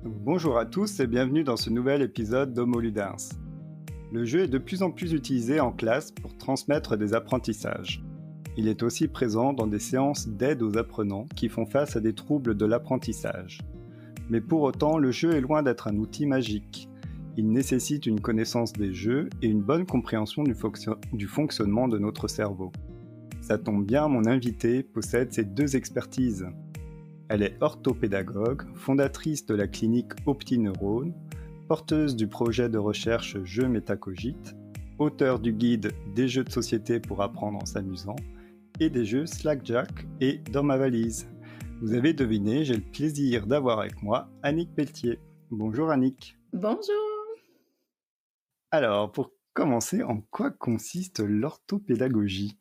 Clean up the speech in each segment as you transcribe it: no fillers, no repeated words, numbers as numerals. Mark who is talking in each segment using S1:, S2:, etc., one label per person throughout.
S1: Bonjour à tous et bienvenue dans ce nouvel épisode d'Homo Ludens. Le jeu est de plus en plus utilisé en classe pour transmettre des apprentissages. Il est aussi présent dans des séances d'aide aux apprenants qui font face à des troubles de l'apprentissage. Mais pour autant, le jeu est loin d'être un outil magique. Il nécessite une connaissance des jeux et une bonne compréhension du fonctionnement de notre cerveau. Ça tombe bien, mon invitée possède ces deux expertises. Elle est orthopédagogue, fondatrice de la clinique OptiNeurone, porteuse du projet de recherche Jeux Métacogite, auteure du guide des jeux de société pour apprendre en s'amusant et des jeux Slackjack et Dans ma valise. Vous avez deviné, j'ai le plaisir d'avoir avec moi Annick Pelletier. Bonjour Annick.
S2: Bonjour.
S1: Alors, pour commencer, en quoi consiste l'orthopédagogie ?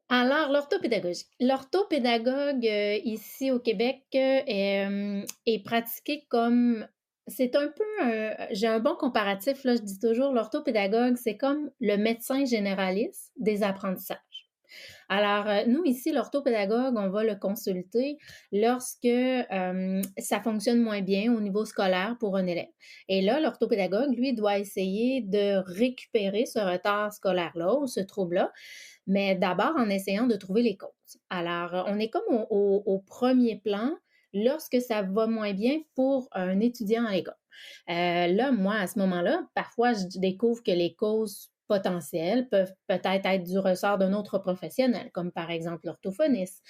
S2: Alors, l'orthopédagogie. L'orthopédagogue, ici au Québec, est pratiqué comme c'est un peu j'ai un bon comparatif, là, je dis toujours l'orthopédagogue, c'est comme le médecin généraliste des apprentissages. Alors, nous ici, l'orthopédagogue, on va le consulter lorsque, ça fonctionne moins bien au niveau scolaire pour un élève. Et là, l'orthopédagogue, lui, doit essayer de récupérer ce retard scolaire-là ou ce trouble-là, mais d'abord en essayant de trouver les causes. Alors, on est comme au premier plan lorsque ça va moins bien pour un étudiant à l'école. Là, moi, à ce moment-là, parfois, je découvre que les causes potentielles peuvent peut-être être du ressort d'un autre professionnel, comme par exemple l'orthophoniste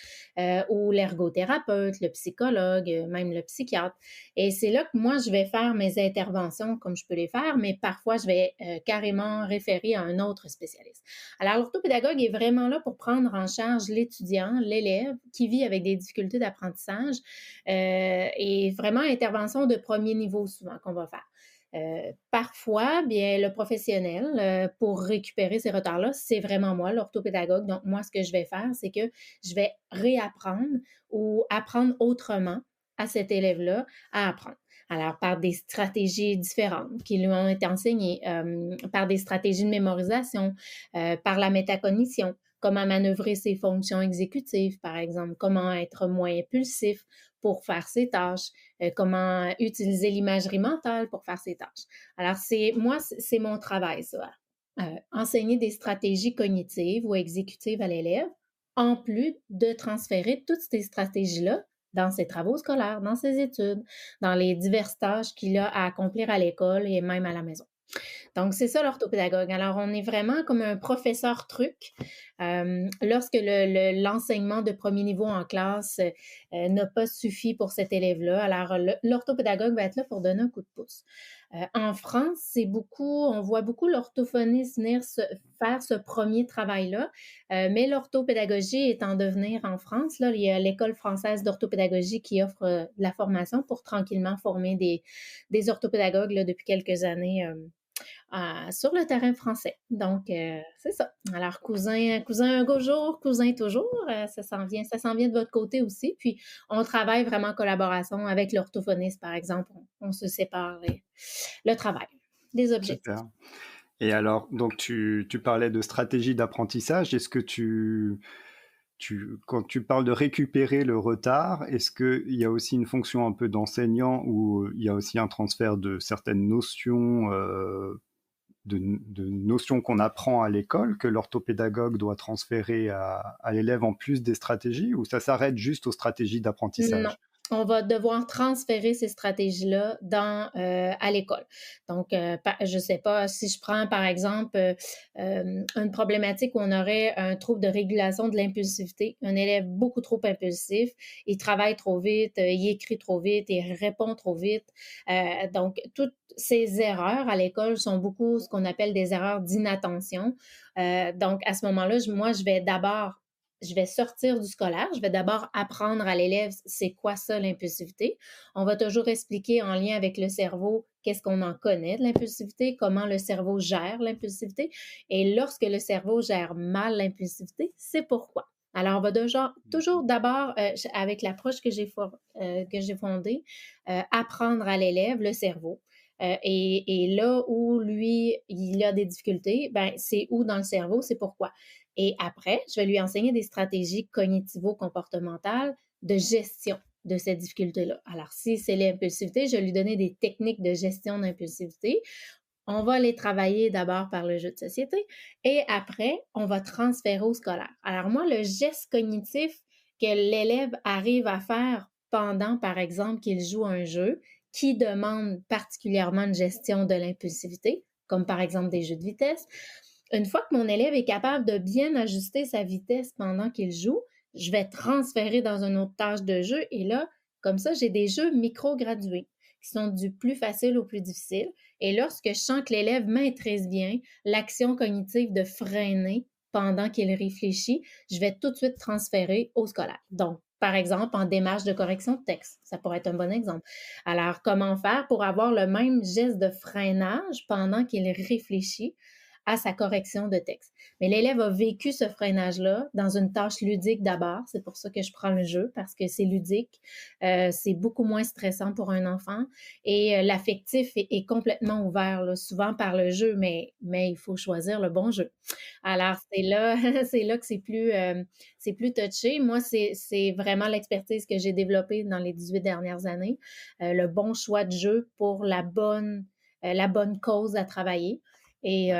S2: ou l'ergothérapeute, le psychologue, même le psychiatre. Et c'est là que moi, je vais faire mes interventions comme je peux les faire, mais parfois, je vais carrément référer à un autre spécialiste. Alors, l'orthopédagogue est vraiment là pour prendre en charge l'étudiant, l'élève qui vit avec des difficultés d'apprentissage et vraiment intervention de premier niveau souvent qu'on va faire. Parfois, bien, le professionnel, pour récupérer ces retards-là, c'est vraiment moi, l'orthopédagogue. Donc, moi, ce que je vais faire, c'est que je vais réapprendre ou apprendre autrement à cet élève-là à apprendre. Alors, par des stratégies différentes qui lui ont été enseignées, par des stratégies de mémorisation, par la métacognition, comment manœuvrer ses fonctions exécutives, par exemple, comment être moins impulsif pour faire ses tâches, comment utiliser l'imagerie mentale pour faire ses tâches. Alors, c'est mon travail, ça. Enseigner des stratégies cognitives ou exécutives à l'élève, en plus de transférer toutes ces stratégies-là dans ses travaux scolaires, dans ses études, dans les diverses tâches qu'il a à accomplir à l'école et même à la maison. Donc, c'est ça l'orthopédagogue. Alors, on est vraiment comme un professeur truc. Lorsque l'enseignement de premier niveau en classe n'a pas suffi pour cet élève-là, alors l'orthopédagogue va être là pour donner un coup de pouce. En France, on voit beaucoup l'orthophoniste venir faire ce premier travail-là, mais l'orthopédagogie est en devenir en France. Là, il y a l'École française d'orthopédagogie qui offre de la formation pour tranquillement former des orthopédagogues là, depuis quelques années sur le terrain français. Donc, c'est ça. Alors, cousin un jour, cousin toujours, ça s'en vient de votre côté aussi. Puis, on travaille vraiment en collaboration avec l'orthophoniste, par exemple. On se sépare le travail, des objectifs.
S1: Super. Et alors, donc tu parlais de stratégie d'apprentissage. Est-ce que quand tu parles de récupérer le retard, est-ce qu'il y a aussi une fonction un peu d'enseignant où il y a aussi un transfert de certaines notions, de notions qu'on apprend à l'école, que l'orthopédagogue doit transférer à l'élève en plus des stratégies, ou ça s'arrête juste aux stratégies
S2: Non.
S1: d'apprentissage?
S2: On va devoir transférer ces stratégies-là à l'école. Donc, je sais pas, si je prends par exemple une problématique où on aurait un trouble de régulation de l'impulsivité, un élève beaucoup trop impulsif, il travaille trop vite, il écrit trop vite, il répond trop vite. Donc, toutes ces erreurs à l'école sont beaucoup ce qu'on appelle des erreurs d'inattention. Donc, à ce moment-là, moi, je vais sortir du scolaire, je vais d'abord apprendre à l'élève c'est quoi ça l'impulsivité. On va toujours expliquer en lien avec le cerveau qu'est-ce qu'on en connaît de l'impulsivité, comment le cerveau gère l'impulsivité. Et lorsque le cerveau gère mal l'impulsivité, c'est pourquoi. Alors, on va toujours d'abord, avec l'approche que j'ai fondée, apprendre à l'élève le cerveau. Et là où lui, il a des difficultés, ben, c'est où dans le cerveau, c'est pourquoi. Et après, je vais lui enseigner des stratégies cognitivo-comportementales de gestion de cette difficulté-là. Alors, si c'est l'impulsivité, je vais lui donner des techniques de gestion d'impulsivité. On va les travailler d'abord par le jeu de société et après, on va transférer au scolaire. Alors moi, le geste cognitif que l'élève arrive à faire pendant, par exemple, qu'il joue un jeu qui demande particulièrement une gestion de l'impulsivité, comme par exemple des jeux de vitesse, une fois que mon élève est capable de bien ajuster sa vitesse pendant qu'il joue, je vais transférer dans une autre tâche de jeu et là, comme ça, j'ai des jeux micro-gradués qui sont du plus facile au plus difficile. Et lorsque je sens que l'élève maîtrise bien l'action cognitive de freiner pendant qu'il réfléchit, je vais tout de suite transférer au scolaire. Donc, par exemple, en démarche de correction de texte. Ça pourrait être un bon exemple. Alors, comment faire pour avoir le même geste de freinage pendant qu'il réfléchit à sa correction de texte? Mais l'élève a vécu ce freinage-là dans une tâche ludique d'abord. C'est pour ça que je prends le jeu, parce que c'est ludique. C'est beaucoup moins stressant pour un enfant. Et l'affectif est complètement ouvert, là, souvent par le jeu, mais il faut choisir le bon jeu. Alors, c'est là, c'est là que c'est plus touché. Moi, c'est vraiment l'expertise que j'ai développée dans les 18 dernières années. Le bon choix de jeu pour la bonne cause à travailler. Et,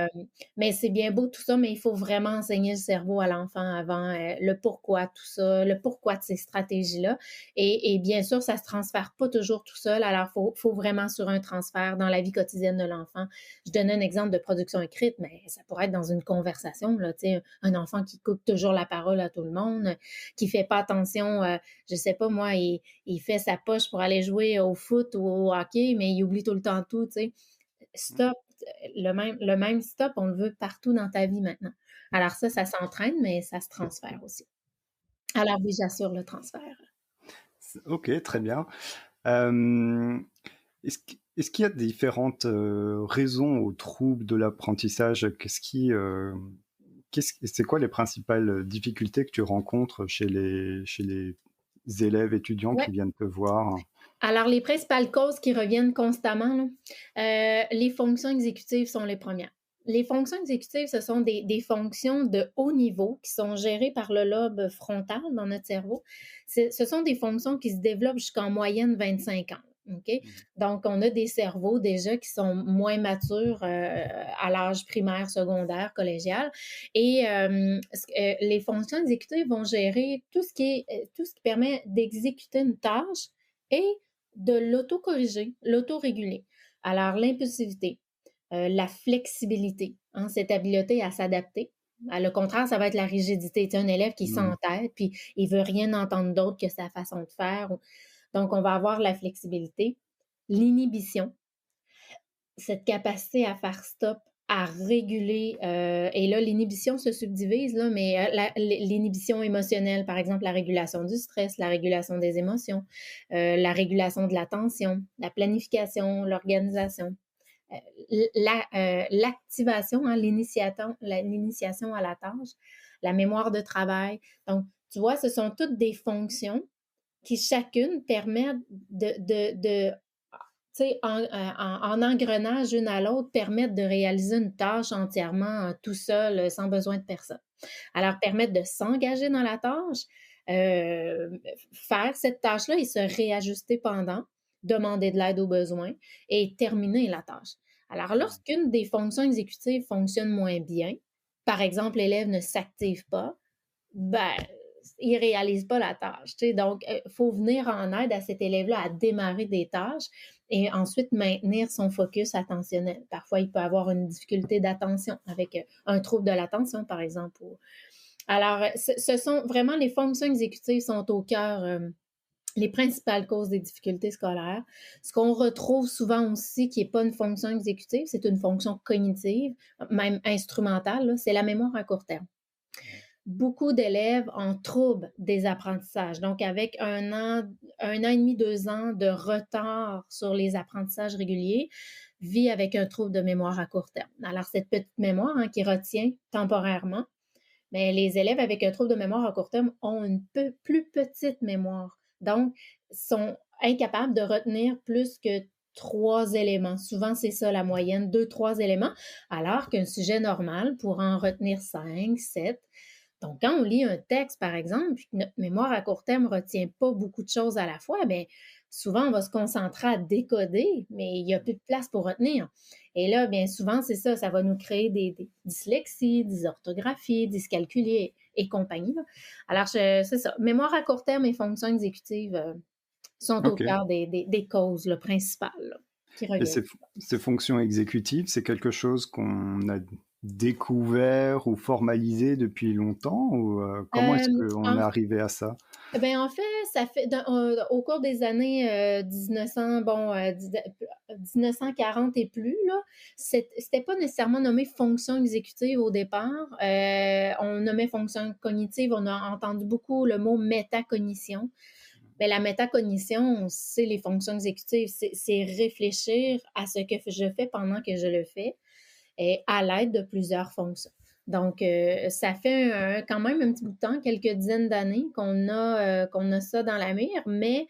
S2: mais c'est bien beau tout ça, mais il faut vraiment enseigner le cerveau à l'enfant avant le pourquoi tout ça, le pourquoi de ces stratégies-là. Et bien sûr, ça se transfère pas toujours tout seul. Alors, faut vraiment sur un transfert dans la vie quotidienne de l'enfant. Je donne un exemple de production écrite, mais ça pourrait être dans une conversation, là, tu sais, un enfant qui coupe toujours la parole à tout le monde, qui fait pas attention, je sais pas moi, il fait sa poche pour aller jouer au foot ou au hockey, mais il oublie tout le temps tout, tu sais. Stop, le même stop, on le veut partout dans ta vie maintenant. Alors ça s'entraîne, mais ça se transfère aussi. Alors oui, j'assure le transfert.
S1: Ok, très bien. Euh, est-ce qu'il y a différentes raisons aux troubles de l'apprentissage? C'est quoi les principales difficultés que tu rencontres chez les élèves étudiants
S2: Ouais.
S1: qui viennent te voir?
S2: Alors, les principales causes qui reviennent constamment, là, les fonctions exécutives sont les premières. Les fonctions exécutives, ce sont des fonctions de haut niveau qui sont gérées par le lobe frontal dans notre cerveau. Ce sont des fonctions qui se développent jusqu'en moyenne 25 ans. OK? Donc, on a des cerveaux déjà qui sont moins matures à l'âge primaire, secondaire, collégial. Et les fonctions exécutives vont gérer tout ce qui permet d'exécuter une tâche et de l'auto-corriger, l'auto-réguler. Alors, l'impulsivité, la flexibilité, hein, cette habileté à s'adapter. À le contraire, ça va être la rigidité. Tu sais, un élève qui s'entête, puis il veut rien entendre d'autre que sa façon de faire. Donc, on va avoir la flexibilité, l'inhibition, cette capacité à faire stop, à réguler. Et là, l'inhibition se subdivise, là, mais l'inhibition émotionnelle, par exemple, la régulation du stress, la régulation des émotions, la régulation de l'attention, la planification, l'organisation, l'activation, hein, l'initiation à la tâche, la mémoire de travail. Donc, tu vois, ce sont toutes des fonctions qui chacune permettent de tu sais, en engrenage une à l'autre, permettent de réaliser une tâche entièrement tout seul, sans besoin de personne. Alors, permettre de s'engager dans la tâche, faire cette tâche-là et se réajuster pendant, demander de l'aide aux besoins et terminer la tâche. Alors, lorsqu'une des fonctions exécutives fonctionne moins bien, par exemple, l'élève ne s'active pas, ben, il réalise pas la tâche. Tu sais. Donc, il faut venir en aide à cet élève-là à démarrer des tâches et ensuite maintenir son focus attentionnel. Parfois, il peut avoir une difficulté d'attention avec un trouble de l'attention, par exemple. Alors, ce sont vraiment les fonctions exécutives sont au cœur, les principales causes des difficultés scolaires. Ce qu'on retrouve souvent aussi, qui n'est pas une fonction exécutive, c'est une fonction cognitive, même instrumentale, là, c'est la mémoire à court terme. Beaucoup d'élèves ont trouble des apprentissages. Donc, avec un an et demi, 2 ans de retard sur les apprentissages réguliers, vit avec un trouble de mémoire à court terme. Alors, cette petite mémoire, hein, qui retient temporairement, mais les élèves avec un trouble de mémoire à court terme ont une plus petite mémoire. Donc, sont incapables de retenir plus que 3 éléments. Souvent, c'est ça la moyenne, 2, 3 éléments, alors qu'un sujet normal pourra en retenir 5, 7. Donc, quand on lit un texte, par exemple, puis que notre mémoire à court terme ne retient pas beaucoup de choses à la fois, bien, souvent, on va se concentrer à décoder, mais il n'y a plus de place pour retenir. Et là, bien souvent, c'est ça, ça va nous créer des dyslexies, des orthographies, dyscalculies et compagnie, là. Alors, c'est ça. Mémoire à court terme et fonctions exécutives sont au
S1: Ok.
S2: cœur des causes là, principales là, qui
S1: Et
S2: reviennent.
S1: ces fonctions exécutives, c'est quelque chose qu'on a découvert ou formalisé depuis longtemps ou comment est-ce qu'on est
S2: En
S1: arrivé à ça?
S2: Ben, en fait, ça fait au cours des années, 1900, bon, 1940 et plus, là, c'était pas nécessairement nommé fonction exécutive au départ. On nommait fonction cognitive. On a entendu beaucoup le mot métacognition. Mais la métacognition, c'est les fonctions exécutives. C'est réfléchir à ce que je fais pendant que je le fais et à l'aide de plusieurs fonctions. Donc, ça fait quand même un petit bout de temps, quelques dizaines d'années qu'on a ça dans la mire, mais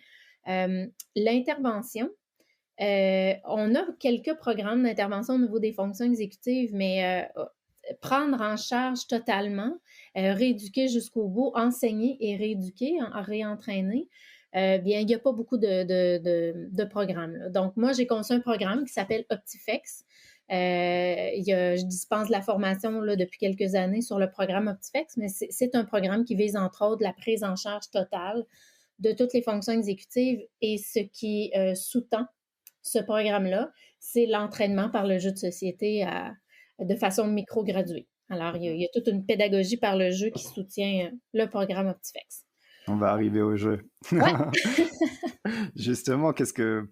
S2: l'intervention, on a quelques programmes d'intervention au niveau des fonctions exécutives, mais prendre en charge totalement, rééduquer jusqu'au bout, enseigner et rééduquer, réentraîner, bien, il n'y a pas beaucoup de programmes, là. Donc, moi, j'ai conçu un programme qui s'appelle Optifex. Je dispense de la formation là, depuis quelques années sur le programme Optifex, mais c'est un programme qui vise entre autres la prise en charge totale de toutes les fonctions exécutives et ce qui sous-tend ce programme-là, c'est l'entraînement par le jeu de société de façon micro-graduée. Alors, il y a toute une pédagogie par le jeu qui soutient le programme Optifex.
S1: On va arriver au jeu.
S2: Ouais.
S1: Justement,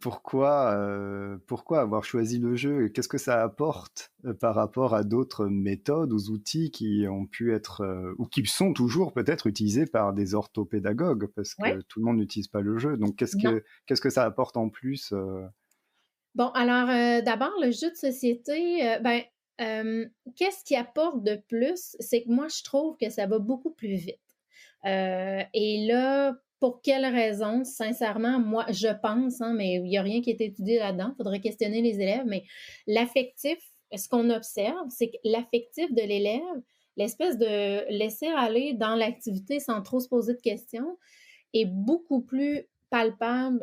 S1: pourquoi avoir choisi le jeu et qu'est-ce que ça apporte par rapport à d'autres méthodes ou outils qui ont pu être ou qui sont toujours peut-être utilisés par des orthopédagogues parce
S2: Ouais.
S1: que tout le monde n'utilise pas le jeu. Donc,
S2: Non.
S1: qu'est-ce que ça apporte en plus
S2: Bon, alors, d'abord, le jeu de société, qu'est-ce qui apporte de plus? C'est que moi, je trouve que ça va beaucoup plus vite. Et là, pour quelle raison? Sincèrement, moi, je pense, hein, mais il n'y a rien qui est étudié là-dedans, il faudrait questionner les élèves, mais l'affectif, ce qu'on observe, c'est que l'affectif de l'élève, l'espèce de laisser aller dans l'activité sans trop se poser de questions, est beaucoup plus palpable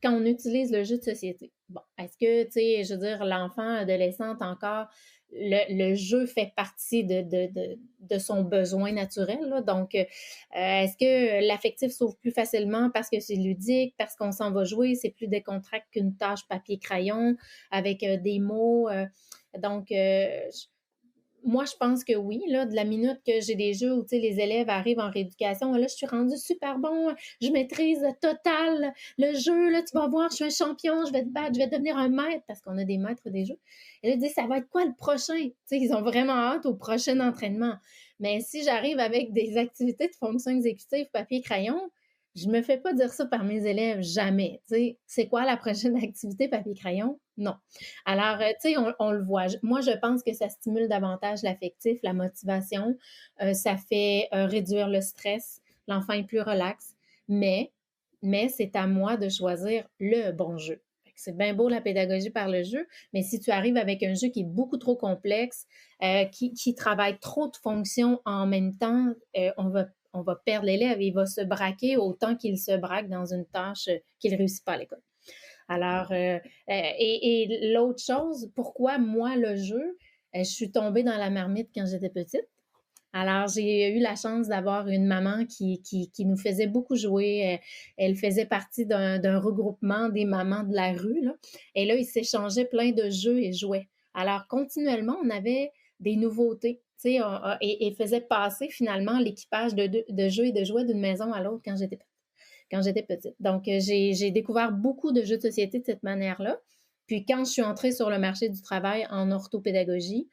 S2: quand on utilise le jeu de société. Bon, est-ce que, tu sais, je veux dire, l'enfant, adolescente encore, le jeu fait partie de son besoin naturel, là. Donc, est-ce que l'affectif s'ouvre plus facilement parce que c'est ludique, parce qu'on s'en va jouer, c'est plus décontracté qu'une tâche papier-crayon avec des mots. Donc, moi, je pense que oui, là, de la minute que j'ai des jeux où, tu sais, les élèves arrivent en rééducation, là, je suis rendue super bon, je maîtrise total le jeu, là, tu vas voir, je suis un champion, je vais te battre, je vais devenir un maître, parce qu'on a des maîtres des jeux. Et là, ils disent, ça va être quoi le prochain? Tu sais, ils ont vraiment hâte au prochain entraînement. Mais si j'arrive avec des activités de fonction exécutive, papier-crayon, je me fais pas dire ça par mes élèves, jamais. Tu sais, c'est quoi la prochaine activité papier-crayon? Non. Alors, tu sais, on le voit. Moi, je pense que ça stimule davantage l'affectif, la motivation. Ça fait réduire le stress. L'enfant est plus relax. Mais, mais c'est à moi de choisir le bon jeu. C'est bien beau la pédagogie par le jeu, mais si tu arrives avec un jeu qui est beaucoup trop complexe, qui travaille trop de fonctions en même temps, on va perdre l'élève. Il va se braquer autant qu'il se braque dans une tâche qu'il ne réussit pas à l'école. Alors, et l'autre chose, pourquoi moi, le jeu, je suis tombée dans la marmite quand j'étais petite. Alors, j'ai eu la chance d'avoir une maman qui nous faisait beaucoup jouer. Elle faisait partie d'un regroupement des mamans de la rue, là. Et là, ils s'échangeaient plein de jeux et jouets. Alors, continuellement, on avait des nouveautés, tu sais, et faisait passer finalement l'équipage de jeux et de jouets d'une maison à l'autre quand j'étais petite. Donc, j'ai découvert beaucoup de jeux de société de cette manière-là. Puis, quand je suis entrée sur le marché du travail en orthopédagogie,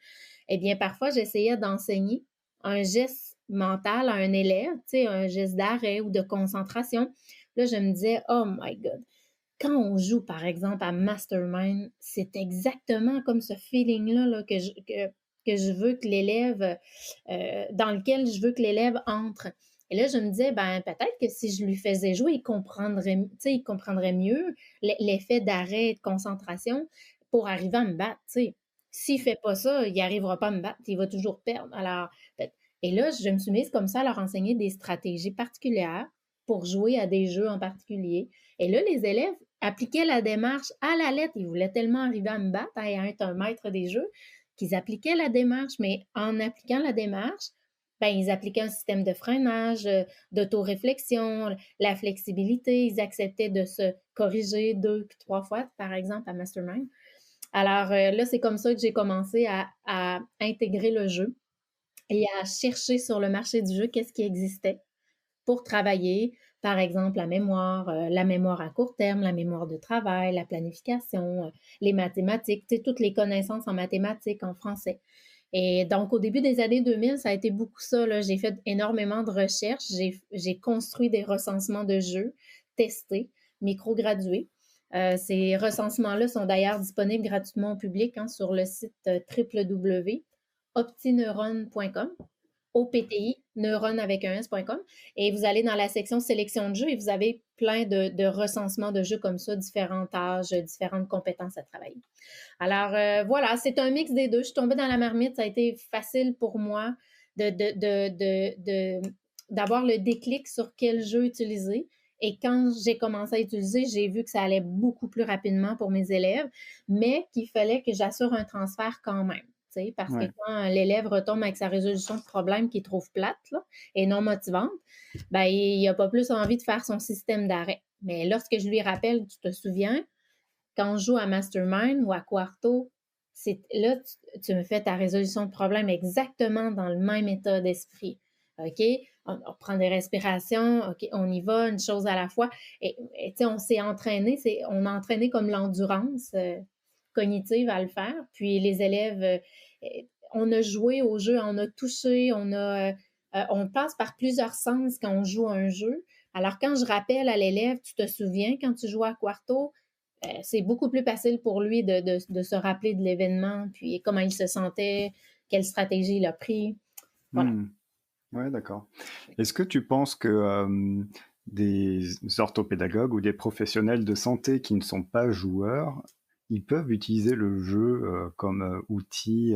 S2: eh bien, parfois, j'essayais d'enseigner un geste mental à un élève, tu sais, un geste d'arrêt ou de concentration. Là, je me disais, oh my God, quand on joue, par exemple, à Mastermind, c'est exactement comme ce feeling-là là, que je veux que l'élève, dans lequel je veux que l'élève entre. Et là, je me disais, ben peut-être que si je lui faisais jouer, il comprendrait mieux l'effet d'arrêt et de concentration pour arriver à me battre. Tu sais. S'il ne fait pas ça, il n'arrivera pas à me battre, il va toujours perdre. Alors, Et là, je me suis mise comme ça à leur enseigner des stratégies particulières pour jouer à des jeux en particulier. Et là, les élèves appliquaient la démarche à la lettre. Ils voulaient tellement arriver à me battre et à être un maître des jeux qu'ils appliquaient la démarche. Mais en appliquant la démarche, ben, ils appliquaient un système de freinage, d'autoréflexion, la flexibilité. Ils acceptaient de se corriger 2 puis 3 fois, par exemple, à Mastermind. Alors là, c'est comme ça que j'ai commencé à intégrer le jeu et à chercher sur le marché du jeu qu'est-ce qui existait pour travailler, par exemple, la mémoire à court terme, la mémoire de travail, la planification, les mathématiques, tu sais, toutes les connaissances en mathématiques, en français. Et donc, au début des années 2000, ça a été beaucoup ça, là. J'ai fait énormément de recherches. J'ai construit des recensements de jeux, testés, micro-gradués. Ces recensements-là sont d'ailleurs disponibles gratuitement au public hein, sur le site www.optineuron.com. OPTI, neurone avec un S.com. Et vous allez dans la section sélection de jeux et vous avez plein de recensements de jeux comme ça, différents âges, différentes compétences à travailler. Alors voilà, c'est un mix des deux. Je suis tombée dans la marmite, ça a été facile pour moi d'avoir le déclic sur quel jeu utiliser. Et quand j'ai commencé à utiliser, j'ai vu que ça allait beaucoup plus rapidement pour mes élèves, mais qu'il fallait que j'assure un transfert quand même. Parce que
S1: Ouais.
S2: quand l'élève retombe avec sa résolution de problème qu'il trouve plate là, et non motivante, ben, il n'a pas plus envie de faire son système d'arrêt. Mais lorsque je lui rappelle, tu te souviens, quand on joue à Mastermind ou à Quarto, là, tu me fais ta résolution de problème exactement dans le même état d'esprit. OK? On prend des respirations, OK, on y va, une chose à la fois. Et on s'est entraîné, on a entraîné comme l'endurance cognitive à le faire. Puis les élèves, on a joué au jeu, on a touché, on passe par plusieurs sens quand on joue à un jeu. Alors, quand je rappelle à l'élève, tu te souviens quand tu jouais à Quarto, c'est beaucoup plus facile pour lui de se rappeler de l'événement, puis comment il se sentait, quelle stratégie il a pris. Voilà.
S1: Ouais, d'accord. Est-ce que tu penses que des orthopédagogues ou des professionnels de santé qui ne sont pas joueurs, ils peuvent utiliser le jeu comme outil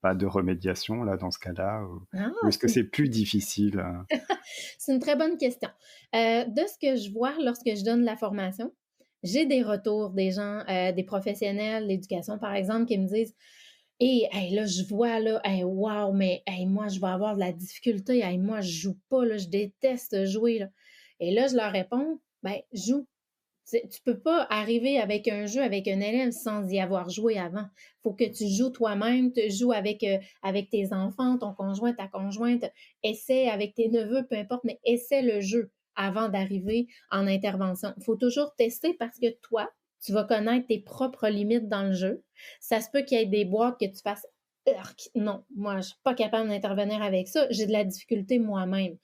S1: pas de remédiation là dans ce cas-là, ou
S2: Ah,
S1: est-ce que c'est plus difficile
S2: c'est une très bonne question. De ce que je vois lorsque je donne la formation, j'ai des retours des gens, des professionnels d'éducation, par exemple, qui me disent et hey, là, je vois, là, hey, wow, mais hey, moi, je vais avoir de la difficulté. Hey, moi, je joue pas, là, je déteste jouer. Là. Et là, je leur réponds, ben, joue. Tu peux pas arriver avec un jeu avec un élève sans y avoir joué avant. Faut que tu joues toi-même, tu joues avec tes enfants, ton conjoint, ta conjointe, essaie avec tes neveux, peu importe, mais essaie le jeu avant d'arriver en intervention. Faut toujours tester parce que toi, tu vas connaître tes propres limites dans le jeu. Ça se peut qu'il y ait des boîtes que tu fasses non, moi, je suis pas capable d'intervenir avec ça. J'ai de la difficulté moi-même.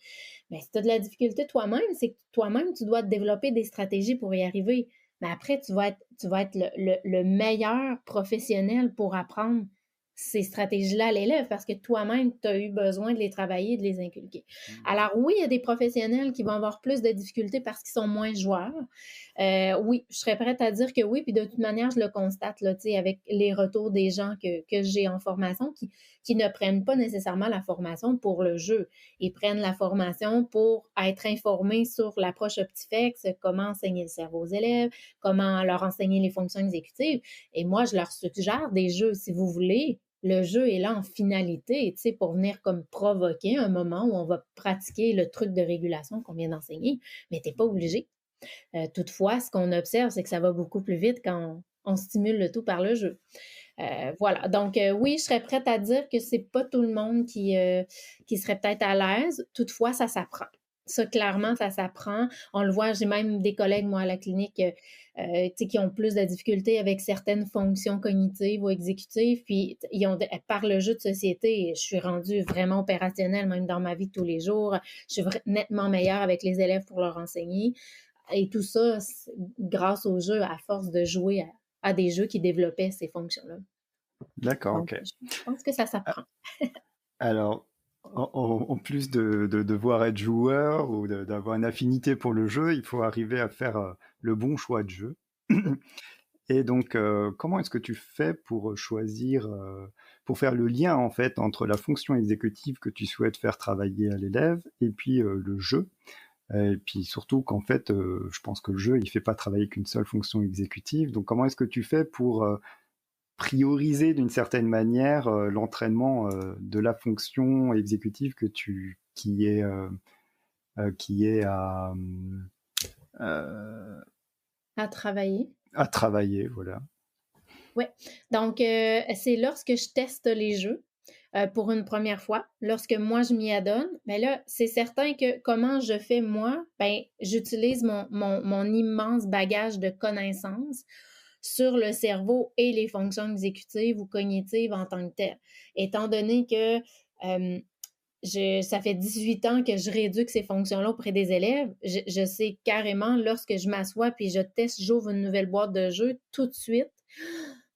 S2: Mais si tu as de la difficulté toi-même, c'est que toi-même, tu dois te développer des stratégies pour y arriver. Mais après, tu vas être le meilleur professionnel pour apprendre ces stratégies-là à l'élève parce que toi-même, tu as eu besoin de les travailler, de les inculquer. Alors oui, il y a des professionnels qui vont avoir plus de difficultés parce qu'ils sont moins joueurs. Oui, je serais prête à dire que oui, puis de toute manière, je le constate là, avec les retours des gens que j'ai en formation qui ne prennent pas nécessairement la formation pour le jeu. Ils prennent la formation pour être informés sur l'approche OptiFlex, comment enseigner le cerveau aux élèves, comment leur enseigner les fonctions exécutives. Et moi, je leur suggère des jeux, si vous voulez. Le jeu est là en finalité, tu sais, pour venir comme provoquer un moment où on va pratiquer le truc de régulation qu'on vient d'enseigner, mais t'es pas obligé. Toutefois, ce qu'on observe, c'est que ça va beaucoup plus vite quand on stimule le tout par le jeu. Voilà. Donc, oui, je serais prête à dire que c'est pas tout le monde qui serait peut-être à l'aise. Toutefois, ça s'apprend. Ça, clairement, ça s'apprend. On le voit, j'ai même des collègues, moi, à la clinique, qui ont plus de difficultés avec certaines fonctions cognitives ou exécutives. Puis, par le jeu de société, je suis rendue vraiment opérationnelle, même dans ma vie de tous les jours. Je suis nettement meilleure avec les élèves pour leur enseigner. Et tout ça, grâce au jeu, à force de jouer à des jeux qui développaient ces fonctions-là.
S1: D'accord,
S2: Donc,
S1: ok.
S2: je pense que ça s'apprend.
S1: Alors, en plus de devoir être joueur ou d'avoir une affinité pour le jeu, il faut arriver à faire le bon choix de jeu. Et donc, comment est-ce que tu fais pour choisir, pour faire le lien en fait entre la fonction exécutive que tu souhaites faire travailler à l'élève et puis le jeu? Et puis surtout qu'en fait, je pense que le jeu, il fait pas travailler qu'une seule fonction exécutive. Donc, comment est-ce que tu fais pour prioriser d'une certaine manière l'entraînement de la fonction exécutive qui est euh,
S2: À travailler.
S1: à travailler, voilà.
S2: Ouais. Donc, c'est lorsque je teste les jeux, pour une première fois, lorsque moi je m'y adonne, mais là, c'est certain que comment je fais moi, ben, j'utilise mon immense bagage de connaissances sur le cerveau et les fonctions exécutives ou cognitives en tant que telles. Étant donné que ça fait 18 ans que je rééduque ces fonctions-là auprès des élèves, je sais carrément lorsque je m'assois puis je teste, j'ouvre une nouvelle boîte de jeu tout de suite.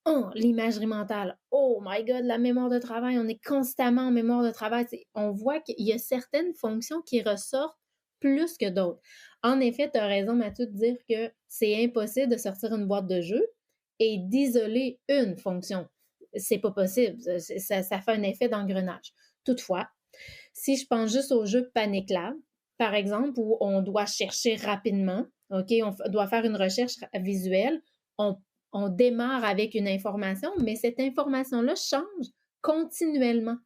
S2: Oh, l'imagerie mentale. Oh my God, la mémoire de travail. On est constamment en mémoire de travail. On voit qu'il y a certaines fonctions qui ressortent plus que d'autres. En effet, tu as raison, Mathieu, de dire que c'est impossible de sortir une boîte de jeu et d'isoler une fonction. C'est pas possible. Ça fait un effet d'engrenage. Toutefois, si je pense juste au jeu Panic Lab, par exemple, où on doit chercher rapidement, OK, on doit faire une recherche visuelle, on, on démarre avec une information, mais cette information-là change continuellement.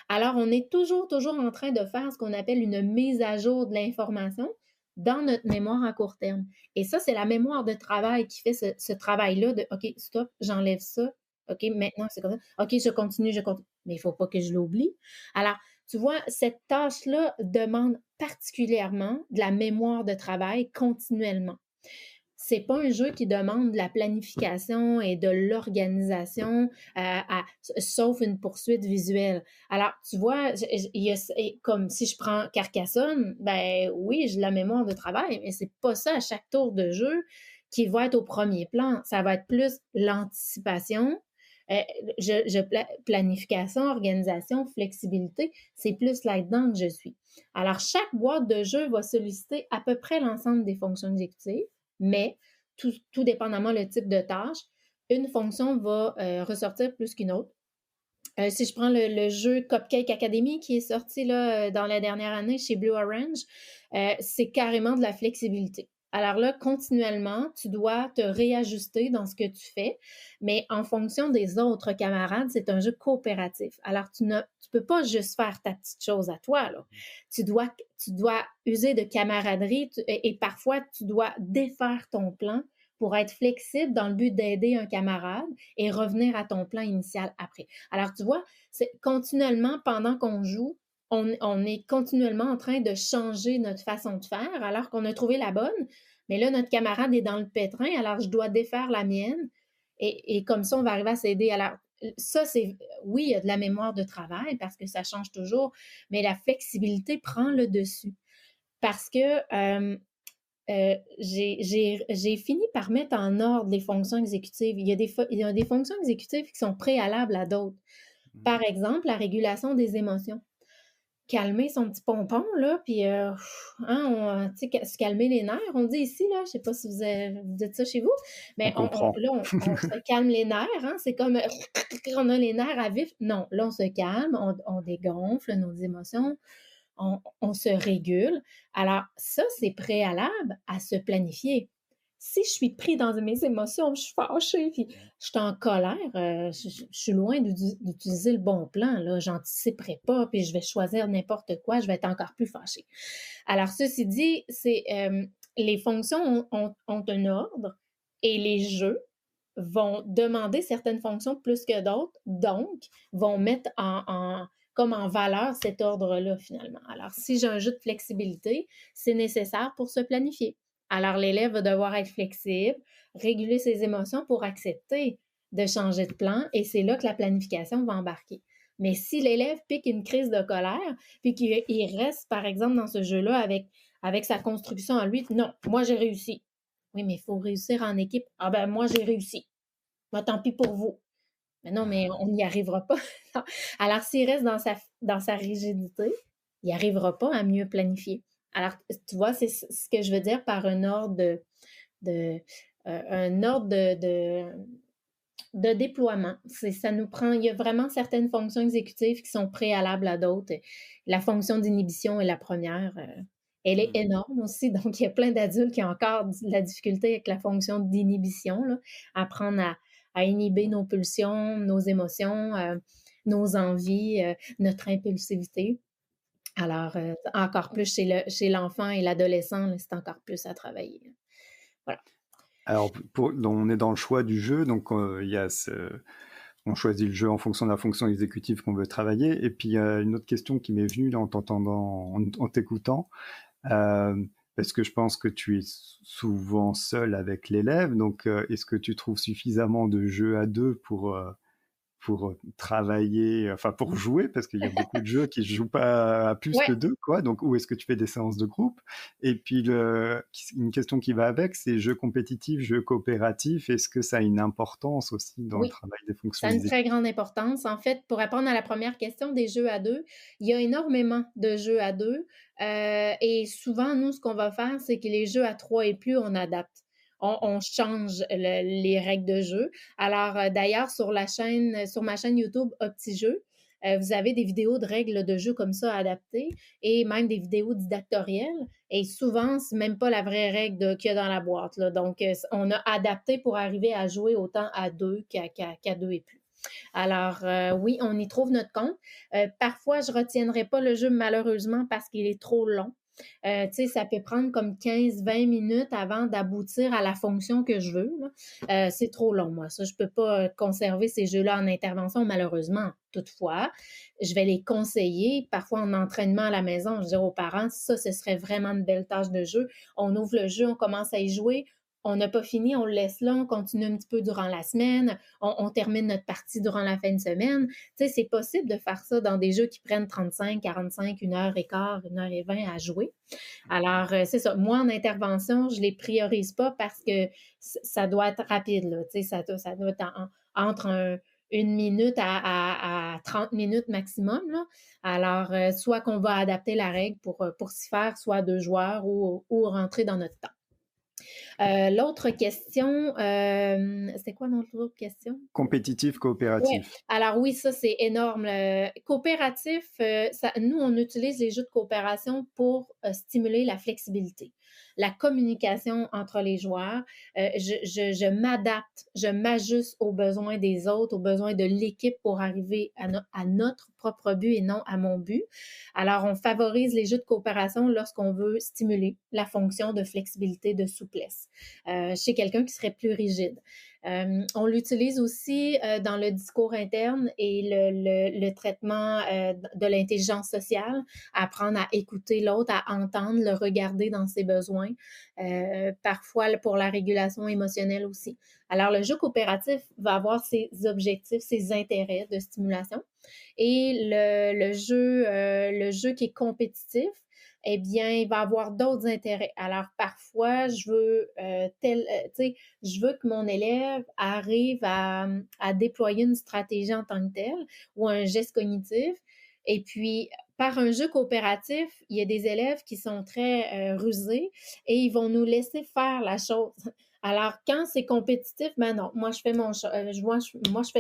S2: Alors, on est toujours en train de faire ce qu'on appelle une mise à jour de l'information dans notre mémoire à court terme. Et ça, c'est la mémoire de travail qui fait ce travail-là de OK, stop, j'enlève ça. OK, maintenant, c'est comme ça. OK, je continue. Mais il ne faut pas que je l'oublie. Alors, tu vois, cette tâche-là demande particulièrement de la mémoire de travail continuellement. C'est pas un jeu qui demande de la planification et de l'organisation, sauf une poursuite visuelle. Alors, tu vois, comme si je prends Carcassonne, ben oui, j'ai de la mémoire de travail, mais c'est pas ça à chaque tour de jeu qui va être au premier plan. Ça va être plus l'anticipation, planification, organisation, flexibilité, c'est plus là-dedans que je suis. Alors, chaque boîte de jeu va solliciter à peu près l'ensemble des fonctions exécutives, mais tout dépendamment le type de tâche, une fonction va ressortir plus qu'une autre. Si je prends le jeu Cupcake Academy qui est sorti là, dans la dernière année chez Blue Orange, c'est carrément de la flexibilité. Alors là, continuellement, tu dois te réajuster dans ce que tu fais, mais en fonction des autres camarades, c'est un jeu coopératif. Alors, tu ne peux pas juste faire ta petite chose à toi, là. Tu dois user de camaraderie et parfois, tu dois défaire ton plan pour être flexible dans le but d'aider un camarade et revenir à ton plan initial après. Alors, tu vois, c'est continuellement, pendant qu'on joue, on est continuellement en train de changer notre façon de faire alors qu'on a trouvé la bonne, mais là, notre camarade est dans le pétrin, alors je dois défaire la mienne et comme ça, on va arriver à s'aider. Alors, ça, oui, il y a de la mémoire de travail parce que ça change toujours, mais la flexibilité prend le dessus parce que j'ai fini par mettre en ordre les fonctions exécutives. Il y a des fonctions exécutives qui sont préalables à d'autres. Par exemple, la régulation des émotions. Calmer son petit pompon, là, puis se calmer les nerfs, on dit ici, là, je sais pas si vous dites ça chez vous, mais
S1: On comprend.
S2: on se calme les nerfs, hein, c'est comme on a les nerfs à vif. Non, là, on se calme, on dégonfle nos émotions, on se régule. Alors, ça, c'est préalable à se planifier. Si je suis pris dans mes émotions, je suis fâchée, puis je suis en colère, je suis loin d'utiliser le bon plan, là, j'anticiperai pas, puis je vais choisir n'importe quoi, je vais être encore plus fâchée. Alors, ceci dit, les fonctions ont un ordre et les jeux vont demander certaines fonctions plus que d'autres, donc vont mettre comme en valeur cet ordre-là, finalement. Alors, si j'ai un jeu de flexibilité, c'est nécessaire pour se planifier. Alors, l'élève va devoir être flexible, réguler ses émotions pour accepter de changer de plan, et c'est là que la planification va embarquer. Mais si l'élève pique une crise de colère, puis qu'il reste, par exemple, dans ce jeu-là avec sa construction en lui, non, moi j'ai réussi. Oui, mais il faut réussir en équipe. Ah ben, moi j'ai réussi. Moi, tant pis pour vous. Mais non, mais on n'y arrivera pas. Alors, s'il reste dans sa rigidité, il n'arrivera pas à mieux planifier. Alors, tu vois, c'est ce que je veux dire par un ordre un ordre de déploiement. Ça nous prend, il y a vraiment certaines fonctions exécutives qui sont préalables à d'autres. La fonction d'inhibition est la première. Elle est
S1: Mmh.
S2: énorme aussi, donc il y a plein d'adultes qui ont encore de la difficulté avec la fonction d'inhibition, là, apprendre à inhiber nos pulsions, nos émotions, nos envies, notre impulsivité. Alors, encore plus chez l'enfant et l'adolescent, là, c'est encore plus à travailler. Voilà.
S1: Alors, on est dans le choix du jeu, donc il y a on choisit le jeu en fonction de la fonction exécutive qu'on veut travailler. Et puis, il y a une autre question qui m'est venue là, en t'entendant, en t'écoutant, parce que je pense que tu es souvent seul avec l'élève. Donc, est-ce que tu trouves suffisamment de jeux à deux pour travailler, enfin pour jouer, parce qu'il y a beaucoup de jeux qui ne jouent pas à plus
S2: Ouais.
S1: que deux, quoi. Donc, où est-ce que tu fais des séances de groupe? Et puis, une question qui va avec, c'est jeux compétitifs, jeux coopératifs. Est-ce que ça a une importance aussi dans le
S2: Oui.
S1: travail des fonctions
S2: Ça a une très
S1: exécutives?
S2: grande importance. En fait, pour répondre à la première question des jeux à 2, il y a énormément de jeux à 2, et souvent, nous, ce qu'on va faire, c'est que les jeux à 3 et plus, on adapte. On change les règles de jeu. Alors, d'ailleurs, sur ma chaîne YouTube A Petits Jeux, vous avez des vidéos de règles de jeu comme ça adaptées et même des vidéos didactorielles. Et souvent, c'est même pas la vraie règle qu'il y a dans la boîte, là. Donc, on a adapté pour arriver à jouer autant à 2 qu'à 2 et plus. Alors, oui, on y trouve notre compte. Parfois, je ne retiendrai pas le jeu malheureusement parce qu'il est trop long. Tu sais, ça peut prendre comme 15-20 minutes avant d'aboutir à la fonction que je veux, là. C'est trop long, moi. Ça, je ne peux pas conserver ces jeux-là en intervention, malheureusement. Toutefois, je vais les conseiller, parfois en entraînement à la maison. Je dis aux parents, ça, ce serait vraiment une belle tâche de jeu. On ouvre le jeu, on commence à y jouer. On n'a pas fini, on le laisse là, on continue un petit peu durant la semaine, on termine notre partie durant la fin de semaine. Tu sais, c'est possible de faire ça dans des jeux qui prennent 35, 45, 1 heure et quart, 1 heure et 20 à jouer. Alors, c'est ça. Moi, en intervention, je ne les priorise pas parce que ça doit être rapide, là. Tu sais, ça doit être entre 1 minute à 30 minutes maximum, là. Alors, soit qu'on va adapter la règle pour s'y faire, soit 2 joueurs ou rentrer dans notre temps. L'autre question, c'était quoi notre autre question?
S1: Compétitif,
S2: Ouais.
S1: coopératif.
S2: Alors oui, ça, c'est énorme. Coopératif, nous, on utilise les jeux de coopération pour stimuler la flexibilité, la communication entre les joueurs. Je m'adapte, je m'ajuste aux besoins des autres, aux besoins de l'équipe pour arriver à notre propre but et non à mon but. Alors, on favorise les jeux de coopération lorsqu'on veut stimuler la fonction de flexibilité, de souplesse chez quelqu'un qui serait plus rigide. On l'utilise aussi dans le discours interne et le traitement de l'intelligence sociale, apprendre à écouter l'autre, à entendre, le regarder dans ses besoins, parfois pour la régulation émotionnelle aussi. Alors, le jeu coopératif va avoir ses objectifs, ses intérêts de stimulation et le jeu qui est compétitif, eh bien, il va avoir d'autres intérêts. Alors, parfois, je veux que mon élève arrive à déployer une stratégie en tant que telle ou un geste cognitif. Et puis, par un jeu coopératif, il y a des élèves qui sont très rusés et ils vont nous laisser faire la chose. Alors, quand c'est compétitif, ben non, moi, je fais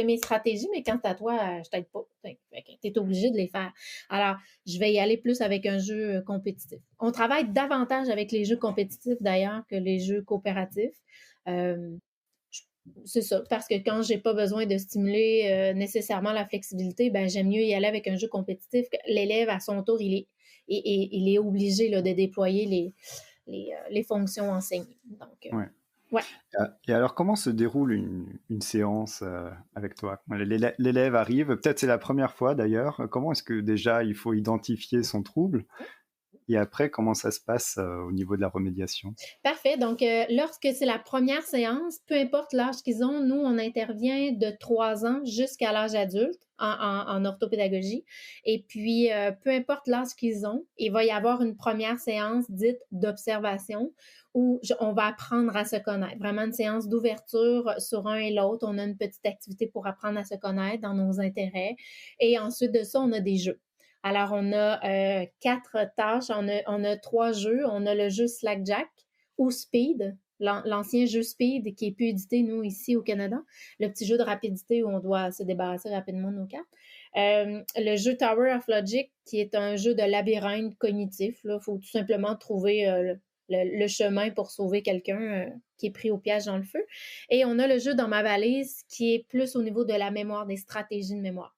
S2: mes stratégies, mais quand c'est à toi, je t'aide pas. Tu es obligé de les faire. Alors, je vais y aller plus avec un jeu compétitif. On travaille davantage avec les jeux compétitifs d'ailleurs que les jeux coopératifs. Euh, c'est ça, parce que quand j'ai pas besoin de stimuler nécessairement la flexibilité, ben j'aime mieux y aller avec un jeu compétitif. L'élève, à son tour, il est obligé là, de déployer les fonctions enseignées. Donc,
S1: Ouais.
S2: ouais.
S1: Et alors, comment se déroule une séance avec toi? L'élève arrive, peut-être c'est la première fois d'ailleurs. Comment est-ce que déjà il faut identifier son trouble? Et après, comment ça se passe au niveau de la remédiation?
S2: Parfait. Donc, lorsque c'est la première séance, peu importe l'âge qu'ils ont, nous, on intervient de 3 ans jusqu'à l'âge adulte en orthopédagogie. Et puis, peu importe l'âge qu'ils ont, il va y avoir une première séance dite d'observation où on va apprendre à se connaître. Vraiment une séance d'ouverture sur un et l'autre. On a une petite activité pour apprendre à se connaître dans nos intérêts. Et ensuite de ça, on a des jeux. Alors, on a 4 tâches, on a 3 jeux. On a le jeu Slackjack ou Speed. l'ancien jeu Speed qui est plus édité, nous, ici au Canada. Le petit jeu de rapidité où on doit se débarrasser rapidement de nos cartes. Le jeu Tower of Logic, qui est un jeu de labyrinthe cognitif. Il faut tout simplement trouver le chemin pour sauver quelqu'un qui est pris au piège dans le feu. Et on a le jeu Dans ma valise, qui est plus au niveau de la mémoire, des stratégies de mémoire.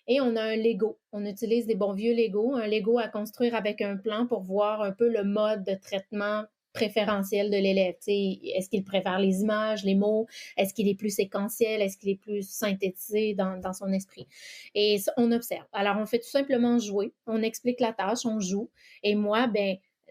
S2: Et on a un Lego. On utilise des bons vieux Lego, un Lego à construire avec un plan pour voir un peu le mode de traitement préférentiel de l'élève. Est-ce qu'il préfère les images, les mots? Est-ce qu'il est plus séquentiel? Est-ce qu'il est plus synthétisé dans son esprit? Et ça, on observe. Alors, on fait tout simplement jouer. On explique la tâche, on joue. Et moi,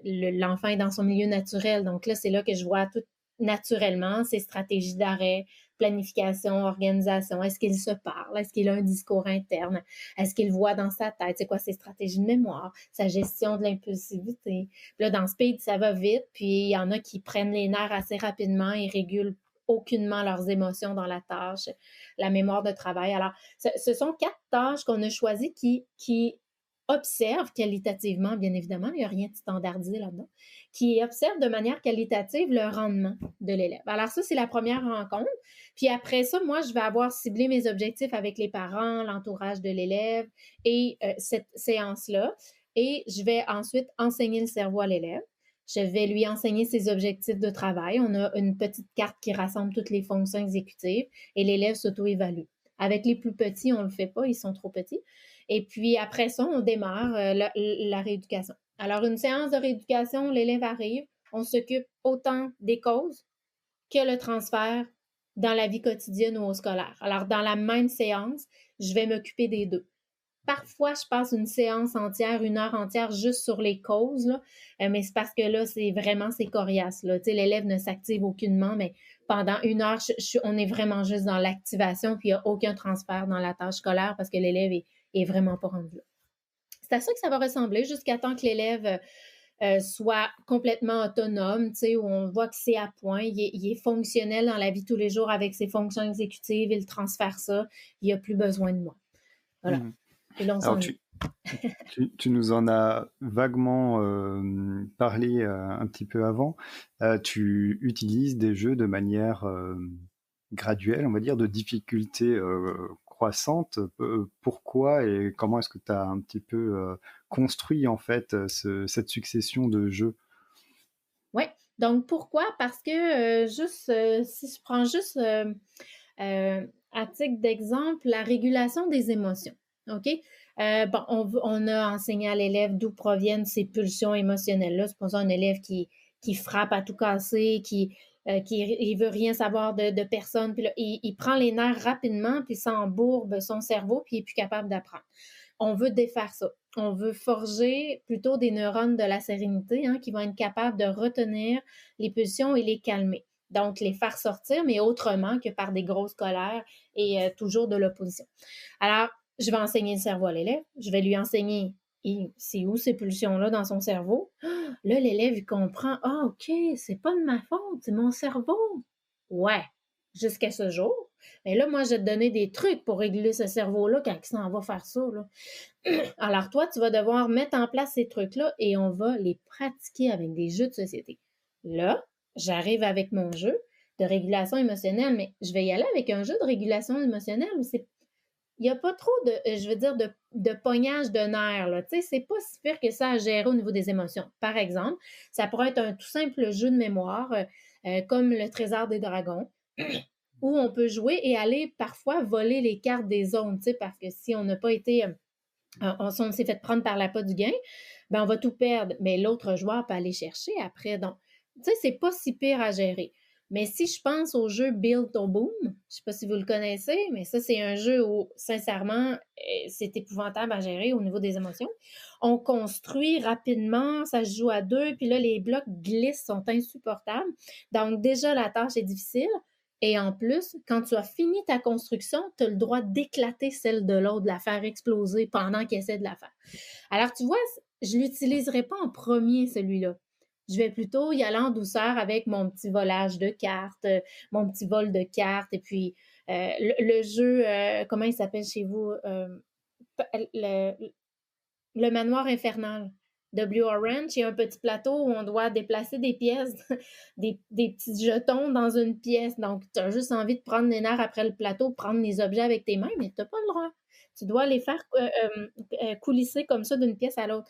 S2: l'enfant est dans son milieu naturel. Donc là, c'est là que je vois tout naturellement ses stratégies d'arrêt, planification, organisation. Est-ce qu'il se parle? Est-ce qu'il a un discours interne? Est-ce qu'il voit dans sa tête? C'est quoi ses stratégies de mémoire? Sa gestion de l'impulsivité? Puis là, dans Speed, ça va vite. Puis il y en a qui prennent les nerfs assez rapidement et régulent aucunement leurs émotions dans la tâche, la mémoire de travail. Alors, ce sont 4 tâches qu'on a choisies qui observent qualitativement, bien évidemment, il n'y a rien de standardisé là-dedans, qui observent de manière qualitative le rendement de l'élève. Alors ça, c'est la première rencontre. Puis après ça, moi, je vais avoir ciblé mes objectifs avec les parents, l'entourage de l'élève et cette séance-là. Et je vais ensuite enseigner le cerveau à l'élève. Je vais lui enseigner ses objectifs de travail. On a une petite carte qui rassemble toutes les fonctions exécutives et l'élève s'auto-évalue. Avec les plus petits, on ne le fait pas, ils sont trop petits. Et puis après ça, on démarre la rééducation. Alors, une séance de rééducation, l'élève arrive, on s'occupe autant des causes que le transfert dans la vie quotidienne ou au scolaire. Alors, dans la même séance, je vais m'occuper des deux. Parfois, je passe une séance entière, 1 heure entière juste sur les causes, là, mais c'est parce que là, c'est coriace. Là. L'élève ne s'active aucunement, mais pendant 1 heure, on est vraiment juste dans l'activation, puis il n'y a aucun transfert dans la tâche scolaire parce que l'élève est vraiment pas rendu là. C'est à ça que ça va ressembler jusqu'à temps que l'élève soit complètement autonome, où on voit que c'est à point, il est fonctionnel dans la vie de tous les jours avec ses fonctions exécutives, il transfère ça, il n'a plus besoin de moi. Voilà. Et là, on
S1: Alors, tu nous en as vaguement parlé un petit peu avant. Tu utilises des jeux de manière graduelle, on va dire, de difficulté croissante. Pourquoi et comment est-ce que tu as un petit peu construit en fait cette succession de jeux?
S2: Oui, donc pourquoi? Parce que si je prends juste à titre d'exemple, la régulation des émotions. OK? On a enseigné à l'élève d'où proviennent ces pulsions émotionnelles-là. Supposons un élève qui frappe à tout casser, qui il veut rien savoir de personne, puis là, il prend les nerfs rapidement, puis ça embourbe son cerveau, puis il est plus capable d'apprendre. On veut défaire ça. On veut forger plutôt des neurones de la sérénité qui vont être capables de retenir les pulsions et les calmer. Donc, les faire sortir, mais autrement que par des grosses colères et toujours de l'opposition. Alors, je vais enseigner le cerveau à l'élève. Je vais lui enseigner c'est où ces pulsions-là dans son cerveau. Là, l'élève, il comprend. Ah, OK, c'est pas de ma faute, c'est mon cerveau. Ouais, jusqu'à ce jour. Mais là, moi, je vais te donner des trucs pour réguler ce cerveau-là quand il s'en va faire ça. Là. Alors, toi, tu vas devoir mettre en place ces trucs-là et on va les pratiquer avec des jeux de société. Là, j'arrive avec mon jeu de régulation émotionnelle, mais je vais y aller avec un jeu de régulation émotionnelle où il n'y a pas trop de pognage de nerfs. Là. C'est pas si pire que ça à gérer au niveau des émotions. Par exemple, ça pourrait être un tout simple jeu de mémoire, comme le Trésor des dragons, où on peut jouer et aller parfois voler les cartes des zones, parce que si on n'a pas été... on s'est fait prendre par la du gain, on va tout perdre. Mais l'autre joueur peut aller chercher après. Donc, c'est pas si pire à gérer. Mais si je pense au jeu Build to Boom, je ne sais pas si vous le connaissez, mais ça, c'est un jeu où, sincèrement, c'est épouvantable à gérer au niveau des émotions. On construit rapidement, ça se joue à 2, puis là, les blocs glissent, sont insupportables. Donc, déjà, la tâche est difficile. Et en plus, quand tu as fini ta construction, tu as le droit d'éclater celle de l'autre, de la faire exploser pendant qu'il essaie de la faire. Alors, tu vois, je ne l'utiliserai pas en premier, celui-là. Je vais plutôt y aller en douceur avec mon petit volage de cartes, mon petit vol de cartes, et puis le jeu, comment il s'appelle chez vous? Le manoir infernal. WR-Wrench, il y a un petit plateau où on doit déplacer des pièces, des petits jetons dans une pièce. Donc, tu as juste envie de prendre les nerfs après le plateau, prendre les objets avec tes mains, mais tu n'as pas le droit. Tu dois les faire coulisser comme ça d'une pièce à l'autre.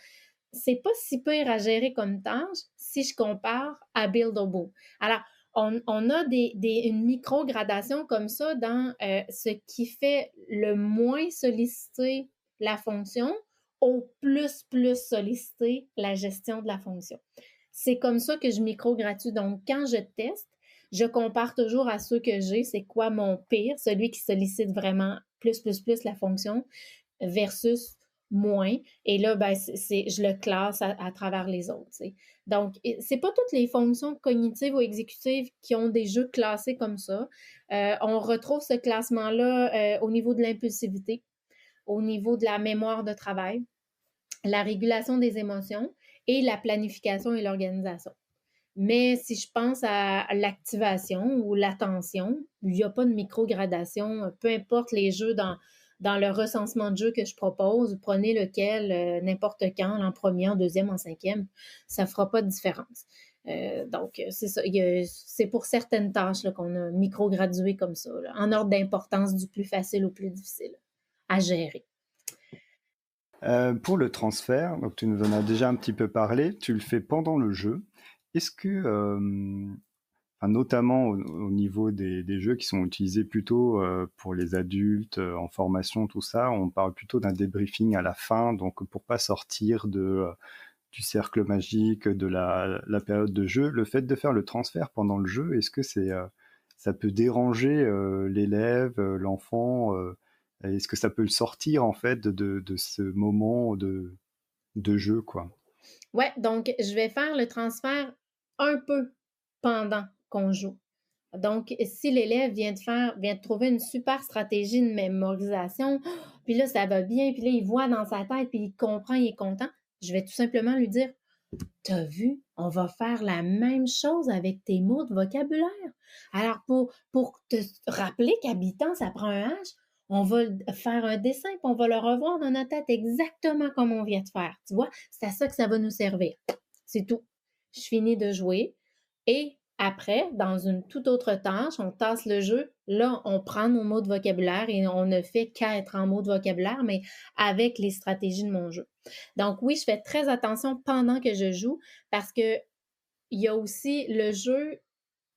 S2: C'est pas si pire à gérer comme tâche si je compare à Buildable. Alors, on a une micro-gradation comme ça dans ce qui fait le moins solliciter la fonction au plus solliciter la gestion de la fonction. C'est comme ça que je micro-gradue. Donc, quand je teste, je compare toujours à ceux que j'ai, c'est quoi mon pire, celui qui sollicite vraiment plus la fonction versus moins. Et là, ben, je le classe à travers les autres. T'sais. Donc, c'est pas toutes les fonctions cognitives ou exécutives qui ont des jeux classés comme ça. On retrouve ce classement-là au niveau de l'impulsivité, au niveau de la mémoire de travail, la régulation des émotions et la planification et l'organisation. Mais si je pense à l'activation ou l'attention, il n'y a pas de microgradation. Peu importe les jeux dans le recensement de jeux que je propose, prenez lequel, n'importe quand, en premier, en deuxième, en cinquième, ça ne fera pas de différence. Donc, c'est ça. C'est pour certaines tâches là, qu'on a microgradué comme ça, là, en ordre d'importance du plus facile au plus difficile à gérer.
S1: Pour le transfert, donc tu nous en as déjà un petit peu parlé, tu le fais pendant le jeu. Est-ce que, notamment au niveau des jeux qui sont utilisés plutôt pour les adultes, en formation, tout ça, on parle plutôt d'un débriefing à la fin, donc pour pas sortir du cercle magique, de la période de jeu. Le fait de faire le transfert pendant le jeu, est-ce que ça peut déranger l'élève, l'enfant est-ce que ça peut le sortir en fait de ce moment de jeu, quoi?
S2: Ouais, donc je vais faire le transfert un peu pendant qu'on joue. Donc, si l'élève vient de trouver une super stratégie de mémorisation, puis là, ça va bien, puis là, il voit dans sa tête, puis il comprend, il est content, je vais tout simplement lui dire, t'as vu, on va faire la même chose avec tes mots de vocabulaire. Alors, pour te rappeler qu'habitant, ça prend un H, on va faire un dessin, puis on va le revoir dans notre tête exactement comme on vient de faire. Tu vois, c'est à ça que ça va nous servir. C'est tout. Je finis de jouer et après, dans une toute autre tâche, on tasse le jeu. Là, on prend nos mots de vocabulaire et on ne fait qu'être en mots de vocabulaire, mais avec les stratégies de mon jeu. Donc oui, je fais très attention pendant que je joue parce que il y a aussi le jeu,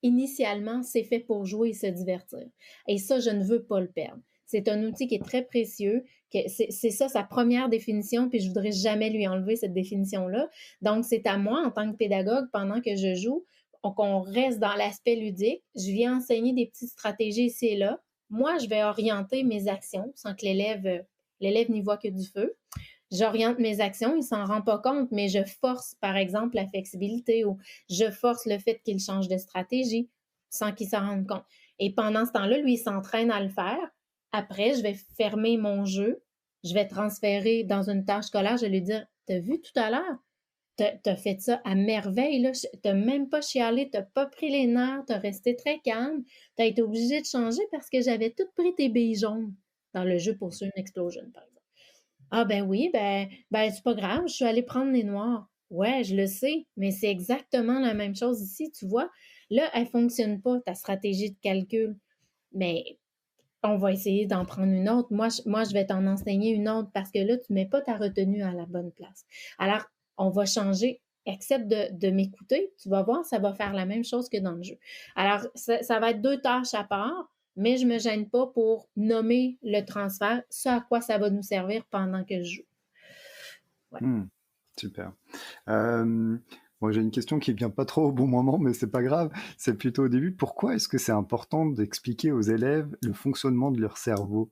S2: initialement, c'est fait pour jouer et se divertir. Et ça, je ne veux pas le perdre. C'est un outil qui est très précieux, c'est ça sa première définition, puis je voudrais jamais lui enlever cette définition-là. Donc, c'est à moi, en tant que pédagogue, pendant que je joue, qu'on reste dans l'aspect ludique. Je viens enseigner des petites stratégies ici et là. Moi, je vais orienter mes actions sans que l'élève n'y voit que du feu. J'oriente mes actions, il s'en rend pas compte, mais je force, par exemple, la flexibilité ou je force le fait qu'il change de stratégie sans qu'il s'en rende compte. Et pendant ce temps-là, lui, il s'entraîne à le faire. Après, je vais fermer mon jeu, je vais transférer dans une tâche scolaire, je vais lui dire, t'as vu tout à l'heure? T'as fait ça à merveille, là. T'as même pas chialé, t'as pas pris les nerfs, t'as resté très calme. T'as été obligé de changer parce que j'avais tout pris tes billes jaunes dans le jeu pour une explosion, par exemple. Ah ben oui, ben c'est pas grave, je suis allée prendre les noirs. Ouais, je le sais, mais c'est exactement la même chose ici, tu vois. Là, elle fonctionne pas, ta stratégie de calcul. Mais on va essayer d'en prendre une autre. Moi, je vais t'en enseigner une autre parce que là, tu mets pas ta retenue à la bonne place. Alors, on va changer. Accepte de m'écouter, tu vas voir, ça va faire la même chose que dans le jeu. Alors, ça va être deux tâches à part, mais je me gêne pas pour nommer le transfert, ce à quoi ça va nous servir pendant que je joue. Ouais.
S1: Super. Moi, j'ai une question qui vient pas trop au bon moment, mais c'est pas grave. C'est plutôt au début. Pourquoi est-ce que c'est important d'expliquer aux élèves le fonctionnement de leur cerveau?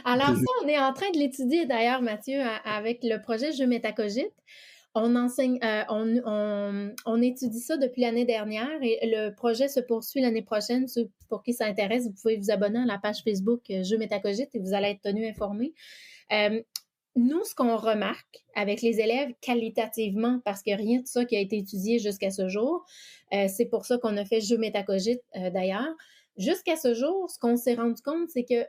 S2: Alors ça, on est en train de l'étudier d'ailleurs, Mathieu, avec le projet Jeux Métacogite. On enseigne, on étudie ça depuis l'année dernière et le projet se poursuit l'année prochaine. Ceux pour qui ça intéresse, vous pouvez vous abonner à la page Facebook Jeux Métacogite et vous allez être tenu informé. Nous, ce qu'on remarque avec les élèves qualitativement, parce que rien de ça qui a été étudié jusqu'à ce jour, c'est pour ça qu'on a fait Jeux Métacogite d'ailleurs. Jusqu'à ce jour, ce qu'on s'est rendu compte, c'est que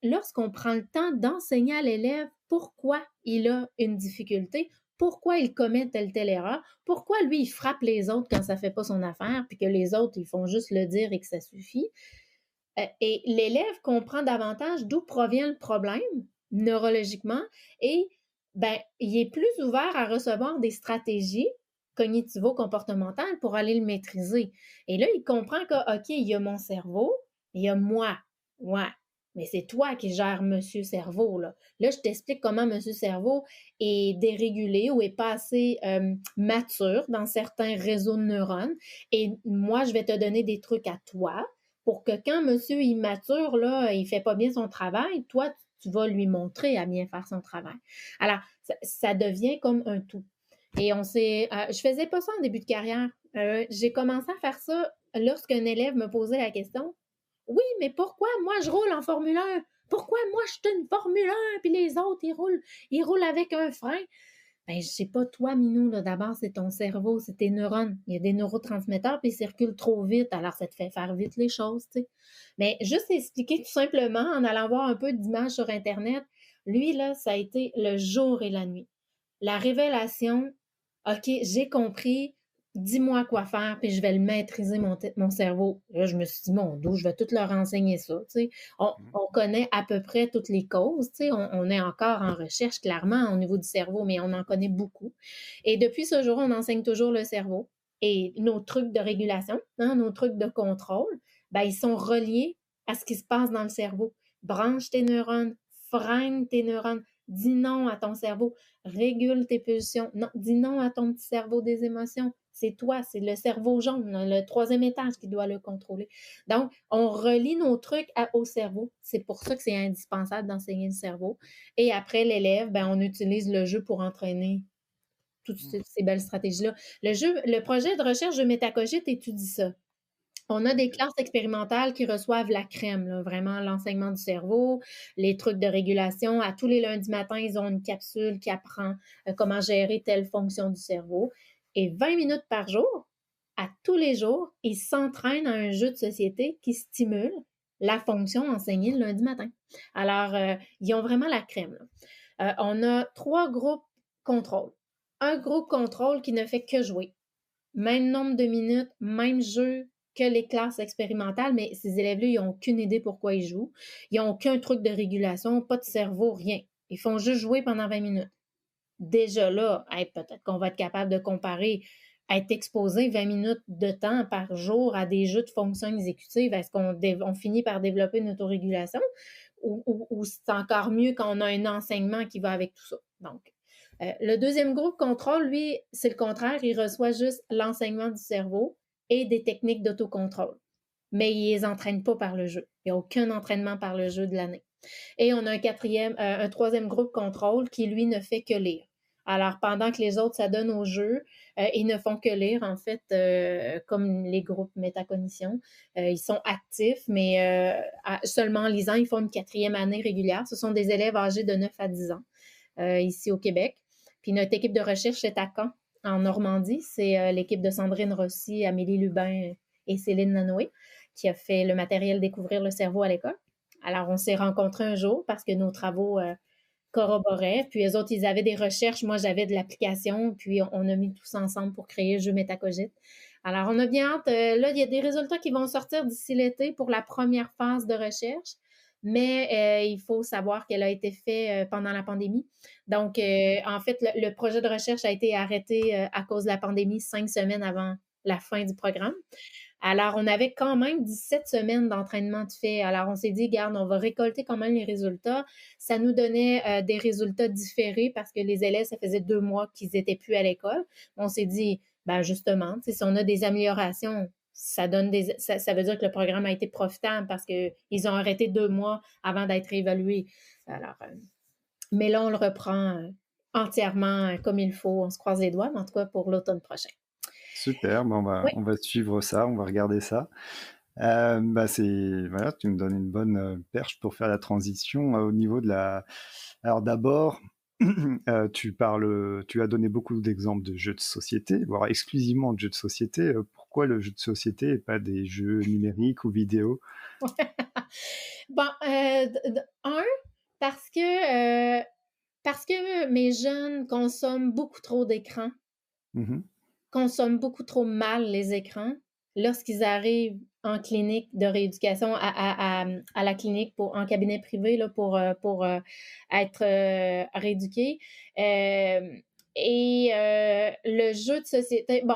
S2: lorsqu'on prend le temps d'enseigner à l'élève pourquoi il a une difficulté, pourquoi il commet telle erreur, pourquoi lui, il frappe les autres quand ça ne fait pas son affaire, puis que les autres, ils font juste le dire et que ça suffit. Et l'élève comprend davantage d'où provient le problème neurologiquement et ben, il est plus ouvert à recevoir des stratégies cognitivo-comportementales pour aller le maîtriser. Et là, il comprend que, OK, il y a mon cerveau, il y a moi. Ouais, mais c'est toi qui gères Monsieur Cerveau, là. Là, je t'explique comment Monsieur Cerveau est dérégulé ou est pas assez mature dans certains réseaux de neurones. Et moi, je vais te donner des trucs à toi pour que quand monsieur immature, là, il fait pas bien son travail, toi, tu vas lui montrer à bien faire son travail. Alors, ça devient comme un tout. Et je faisais pas ça en début de carrière. J'ai commencé à faire ça lorsqu'un élève me posait la question. Oui, mais pourquoi moi je roule en Formule 1? Pourquoi moi je suis une Formule 1 puis les autres ils roulent avec un frein? Ben, je sais pas, toi, Minou, là, d'abord, c'est ton cerveau, c'est tes neurones. Il y a des neurotransmetteurs, puis ils circulent trop vite, alors ça te fait faire vite les choses, tu sais. Mais juste expliquer tout simplement, en allant voir un peu d'images sur Internet, lui, là, ça a été le jour et la nuit. La révélation, OK, j'ai compris, dis-moi quoi faire, puis je vais le maîtriser, mon cerveau. Là, je me suis dit, mon Dieu, je vais tout leur enseigner ça, tu sais. On connaît à peu près toutes les causes, tu sais. On est encore en recherche, clairement, au niveau du cerveau, mais on en connaît beaucoup. Et depuis ce jour, on enseigne toujours le cerveau. Et nos trucs de régulation, hein, nos trucs de contrôle, ben, ils sont reliés à ce qui se passe dans le cerveau. Branche tes neurones, freine tes neurones, dis non à ton cerveau, régule tes pulsions. Non, dis non à ton petit cerveau des émotions. C'est toi, c'est le cerveau jaune, le troisième étage qui doit le contrôler. Donc, on relie nos trucs au cerveau. C'est pour ça que c'est indispensable d'enseigner le cerveau. Et après, l'élève, ben, on utilise le jeu pour entraîner toutes ces belles stratégies-là. Le projet de recherche de Métacogite étudie ça. On a des classes expérimentales qui reçoivent la crème, là, vraiment l'enseignement du cerveau, les trucs de régulation. À tous les lundis matins, ils ont une capsule qui apprend comment gérer telle fonction du cerveau. Et 20 minutes par jour, à tous les jours, ils s'entraînent à un jeu de société qui stimule la fonction enseignée le lundi matin. Alors, ils ont vraiment la crème, là. On a 3 groupes contrôle. Un groupe contrôle qui ne fait que jouer. Même nombre de minutes, même jeu que les classes expérimentales, mais ces élèves-là, ils n'ont aucune idée pourquoi ils jouent. Ils n'ont aucun truc de régulation, pas de cerveau, rien. Ils font juste jouer pendant 20 minutes. Déjà là, peut-être qu'on va être capable de comparer être exposé 20 minutes de temps par jour à des jeux de fonctions exécutives. Est-ce qu'on finit par développer une autorégulation ou c'est encore mieux quand on a un enseignement qui va avec tout ça? Donc, le deuxième groupe contrôle, lui, c'est le contraire. Il reçoit juste l'enseignement du cerveau et des techniques d'autocontrôle. Mais il les entraîne pas par le jeu. Il n'y a aucun entraînement par le jeu de l'année. Et on a un troisième groupe contrôle qui, lui, ne fait que lire. Alors, pendant que les autres s'adonnent au jeu, ils ne font que lire, en fait, comme les groupes métacognition. Ils sont actifs, mais seulement en lisant, ils font une 4e année régulière. Ce sont des élèves âgés de 9 à 10 ans, ici au Québec. Puis notre équipe de recherche est à Caen, en Normandie. C'est l'équipe de Sandrine Rossi, Amélie Lubin et Céline Lanoé qui a fait le matériel Découvrir le cerveau à l'école. Alors, on s'est rencontrés un jour parce que nos travaux corroboraient. Puis, eux autres, ils avaient des recherches. Moi, j'avais de l'application. Puis, on a mis tous ensemble pour créer le jeu Métacogite. Alors, on a bien hâte. Là, il y a des résultats qui vont sortir d'ici l'été pour la première phase de recherche. Mais il faut savoir qu'elle a été faite pendant la pandémie. Donc, en fait, le projet de recherche a été arrêté à cause de la pandémie 5 semaines avant la fin du programme. Alors, on avait quand même 17 semaines d'entraînement de fait. Alors, on s'est dit, regarde, on va récolter quand même les résultats. Ça nous donnait des résultats différés parce que les élèves, ça faisait 2 mois qu'ils n'étaient plus à l'école. On s'est dit, ben justement, si on a des améliorations, ça veut dire que le programme a été profitable parce qu'ils ont arrêté 2 mois avant d'être évalués. Alors, mais là, on le reprend entièrement comme il faut. On se croise les doigts, mais en tout cas pour l'automne prochain.
S1: Super,
S2: Oui.
S1: on va suivre ça, on va regarder ça. Voilà, tu me donnes une bonne perche pour faire la transition au niveau de la. Alors d'abord, tu as donné beaucoup d'exemples de jeux de société, voire exclusivement de jeux de société. Pourquoi le jeu de société et pas des jeux numériques ou vidéo?
S2: Bon, parce que Parce que mes jeunes consomment beaucoup trop d'écrans,
S1: Mmh.
S2: consomment beaucoup trop mal les écrans lorsqu'ils arrivent en clinique de rééducation à la clinique en cabinet privé là, pour être rééduqués. Euh, le jeu de société, bon,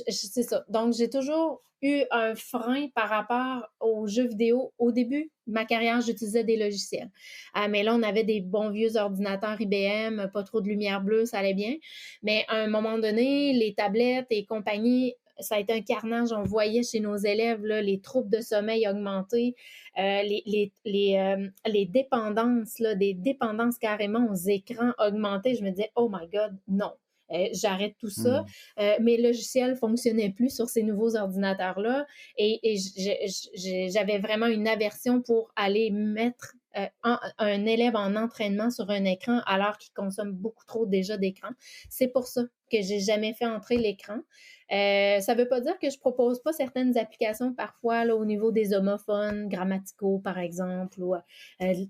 S2: c'est ça. Donc, j'ai toujours eu un frein par rapport aux jeux vidéo. Au début de ma carrière, j'utilisais des logiciels. Mais là, on avait des bons vieux ordinateurs IBM, pas trop de lumière bleue, ça allait bien. Mais à un moment donné, les tablettes et compagnie, ça a été un carnage. On voyait chez nos élèves là, les troubles de sommeil augmenter, les dépendances, là, des dépendances carrément aux écrans augmenter. Je me disais, oh my God, non. J'arrête tout ça.
S1: Mmh.
S2: Mes logiciels ne fonctionnaient plus sur ces nouveaux ordinateurs-là et j'avais vraiment une aversion pour aller mettre un élève en entraînement sur un écran alors qu'il consomme beaucoup trop déjà d'écran. C'est pour ça que j'ai jamais fait entrer l'écran. Ça ne veut pas dire que je propose pas certaines applications parfois là, au niveau des homophones grammaticaux, par exemple, ou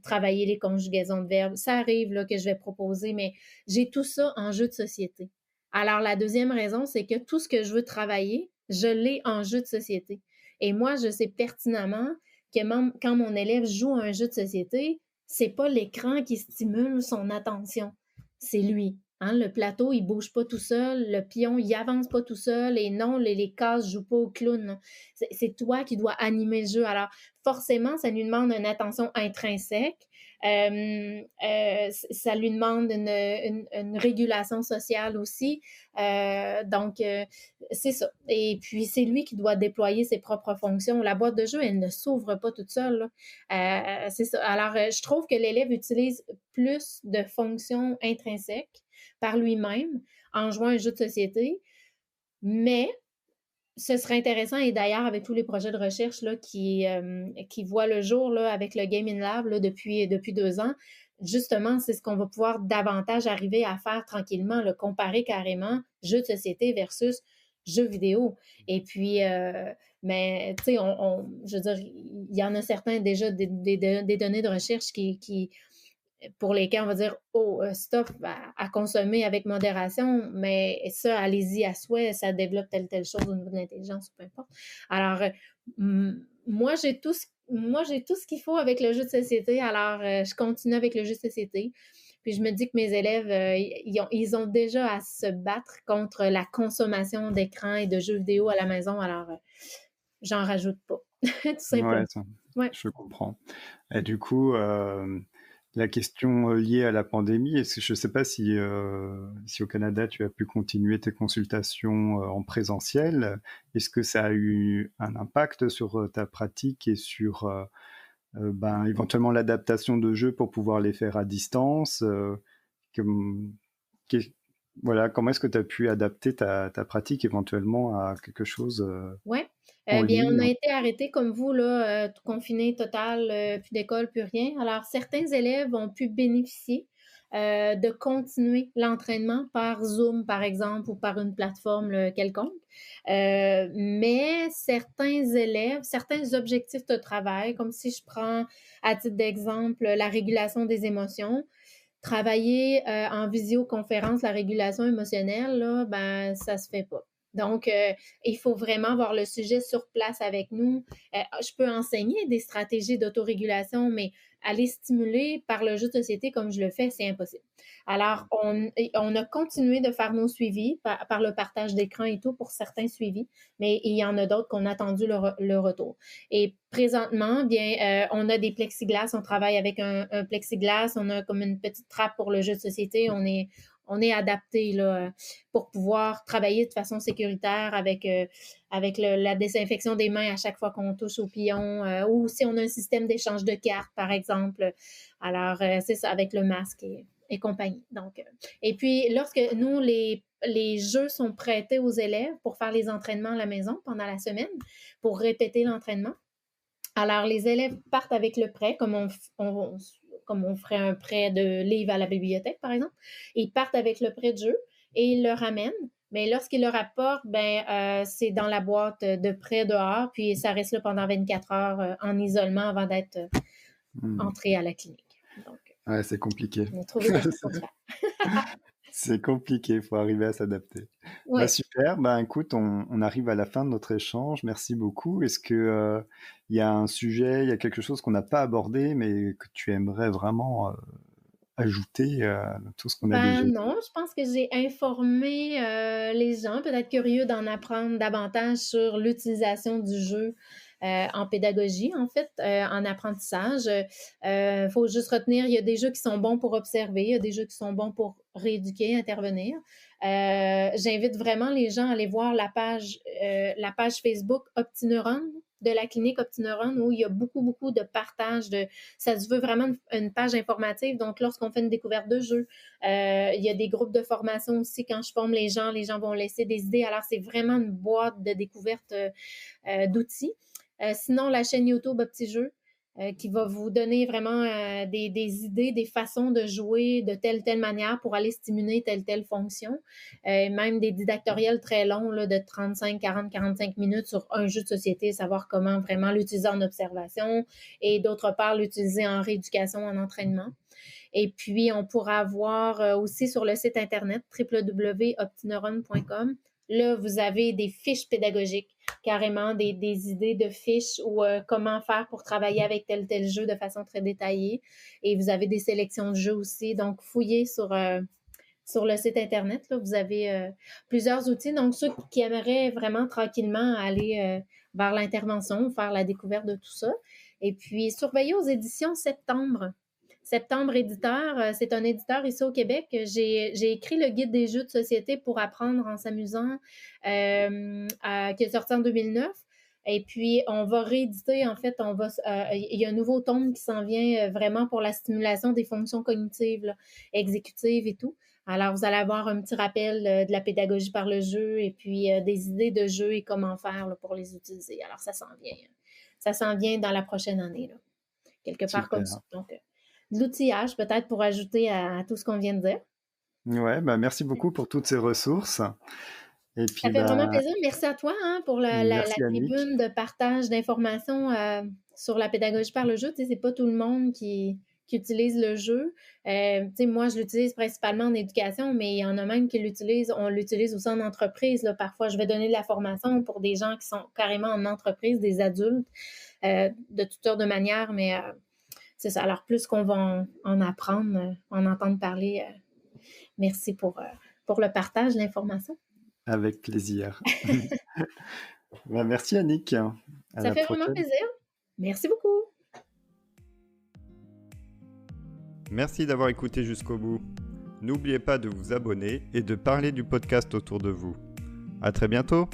S2: travailler les conjugaisons de verbes. Ça arrive là, que je vais proposer, mais j'ai tout ça en jeu de société. Alors, la deuxième raison, c'est que tout ce que je veux travailler, je l'ai en jeu de société. Et moi, je sais pertinemment que même quand mon élève joue à un jeu de société, c'est pas l'écran qui stimule son attention, c'est lui. Hein, le plateau, il bouge pas tout seul, le pion, il avance pas tout seul, et non, les cases jouent pas au clown. C'est toi qui dois animer le jeu. Alors, forcément, ça lui demande une attention intrinsèque. Ça lui demande une régulation sociale aussi. Donc, c'est ça. Et puis, c'est lui qui doit déployer ses propres fonctions. La boîte de jeu, elle ne s'ouvre pas toute seule. C'est ça. Alors, je trouve que l'élève utilise plus de fonctions intrinsèques par lui-même en jouant un jeu de société, mais ce serait intéressant, et d'ailleurs, avec tous les projets de recherche là, qui voient le jour là, avec le Gaming Lab là, depuis 2 ans, justement, c'est ce qu'on va pouvoir davantage arriver à faire tranquillement, le comparer carrément jeux de société versus jeux vidéo. Et puis, mais tu sais, je veux dire, il y en a certains déjà des données de recherche pour lesquels on va dire, oh, stop, à consommer avec modération, mais ça, allez-y à souhait, ça développe telle chose au niveau de l'intelligence, peu importe. Alors, moi, j'ai tout ce qu'il faut avec le jeu de société, alors je continue avec le jeu de société. Puis je me dis que mes élèves, ils ont déjà à se battre contre la consommation d'écran et de jeux vidéo à la maison, alors j'en rajoute pas, tout
S1: Ouais,
S2: simplement.
S1: ça,
S2: Ouais.
S1: je comprends. Et du coup, la question liée à la pandémie, est-ce que je ne sais pas si au Canada tu as pu continuer tes consultations en présentiel, est-ce que ça a eu un impact sur ta pratique et sur ben, éventuellement l'adaptation de jeux pour pouvoir les faire à distance comme- qu'est- voilà, comment est-ce que tu as pu adapter ta pratique éventuellement à quelque chose
S2: Oui.
S1: en
S2: Bien, on
S1: ligne?
S2: a été arrêtés comme vous, là, tout confiné total, plus d'école, plus rien. Alors, certains élèves ont pu bénéficier de continuer l'entraînement par Zoom, par exemple, ou par une plateforme quelconque. Mais certains élèves, certains objectifs de travail, comme si je prends à titre d'exemple la régulation des émotions, travailler en visioconférence la régulation émotionnelle, là, ben, ça se fait pas. Donc, il faut vraiment voir le sujet sur place avec nous. Je peux enseigner des stratégies d'autorégulation, mais aller stimuler par le jeu de société comme je le fais, c'est impossible. Alors, on a continué de faire nos suivis par le partage d'écran et tout pour certains suivis, mais il y en a d'autres qu'on a attendu le retour. Et présentement, bien, on a des plexiglas, on travaille avec un plexiglas, on a comme une petite trappe pour le jeu de société, on est adapté là, pour pouvoir travailler de façon sécuritaire avec la désinfection des mains à chaque fois qu'on touche au pion, ou si on a un système d'échange de cartes, par exemple. Alors, c'est ça, avec le masque et compagnie. Donc, et puis, lorsque nous, les jeux sont prêtés aux élèves pour faire les entraînements à la maison pendant la semaine, pour répéter l'entraînement, alors, les élèves partent avec le prêt, comme on ferait un prêt de livre à la bibliothèque, par exemple. Ils partent avec le prêt de jeu et ils le ramènent. Mais lorsqu'ils le rapportent, ben, c'est dans la boîte de prêt dehors, puis ça reste là pendant 24 heures en isolement avant d'être
S1: Hmm.
S2: entré à la clinique. Donc,
S1: Ouais, c'est compliqué.
S2: Mais trouver des choses pour faire.
S1: C'est compliqué, il faut arriver à s'adapter. Bah,
S2: Ouais.
S1: super, bah, écoute, on arrive à la fin de notre échange. Merci beaucoup. Est-ce que, il y a un sujet, il y a quelque chose qu'on n'a pas abordé, mais que tu aimerais vraiment, ajouter à tout ce qu'on a
S2: Ben
S1: déjà dit?
S2: non, je pense que j'ai informé, les gens peut-être curieux d'en apprendre davantage sur l'utilisation du jeu, en pédagogie en fait, en apprentissage. Faut juste retenir, il y a des jeux qui sont bons pour observer, il y a des jeux qui sont bons pour rééduquer, intervenir. J'invite vraiment les gens à aller voir la page Facebook OptiNeuron, de la clinique OptiNeuron, où il y a beaucoup, beaucoup de partage de ça se veut vraiment une page informative. Donc, lorsqu'on fait une découverte de jeu, il y a des groupes de formation aussi. Quand je forme les gens vont laisser des idées. Alors, c'est vraiment une boîte de découverte d'outils. Sinon, la chaîne YouTube OptiJeux, qui va vous donner vraiment des idées, des façons de jouer de telle manière pour aller stimuler telle fonction. Même des didactoriels très longs là, de 35, 40, 45 minutes sur un jeu de société, savoir comment vraiment l'utiliser en observation et d'autre part l'utiliser en rééducation, en entraînement. Et puis, on pourra voir aussi sur le site internet www.optineuron.com. Là, vous avez des fiches pédagogiques, carrément des idées de fiches ou comment faire pour travailler avec tel jeu de façon très détaillée. Et vous avez des sélections de jeux aussi. Donc, fouillez sur le site internet. Là, vous avez plusieurs outils. Donc, ceux qui aimeraient vraiment tranquillement aller vers l'intervention, faire la découverte de tout ça. Et puis, surveillez aux éditions Septembre. Septembre Éditeur, c'est un éditeur ici au Québec. J'ai écrit le guide des jeux de société pour apprendre en s'amusant, qui est sorti en 2009. Et puis, on va rééditer, en fait, il y a un nouveau tome qui s'en vient vraiment pour la stimulation des fonctions cognitives, là, exécutives et tout. Alors, vous allez avoir un petit rappel de la pédagogie par le jeu et puis des idées de jeu et comment faire là, pour les utiliser. Alors, ça s'en vient. Ça s'en vient dans la prochaine année, là, quelque part comme ça.
S1: Super.
S2: Donc, de l'outillage peut-être pour ajouter à tout ce qu'on vient de dire.
S1: Ouais, bah, merci beaucoup pour toutes ces ressources et
S2: Ça
S1: puis,
S2: fait vraiment
S1: bah,
S2: plaisir. Merci à toi hein, pour la
S1: merci Annick.
S2: tribune de partage d'informations sur la pédagogie par le jeu. Tu sais, c'est pas tout le monde qui utilise le jeu. Tu sais, moi, je l'utilise principalement en éducation, mais il y en a même qui l'utilisent. On l'utilise aussi en entreprise. Là. Parfois, je vais donner de la formation pour des gens qui sont carrément en entreprise, des adultes, de toutes sortes de manières, mais c'est ça. Alors, plus qu'on va en apprendre, en entendre parler, merci pour le partage, l'information.
S1: Avec plaisir. Bah, merci Annick. À
S2: Ça
S1: la
S2: fait vraiment
S1: prochaine.
S2: plaisir. Merci beaucoup.
S1: Merci d'avoir écouté jusqu'au bout. N'oubliez pas de vous abonner et de parler du podcast autour de vous. À très bientôt.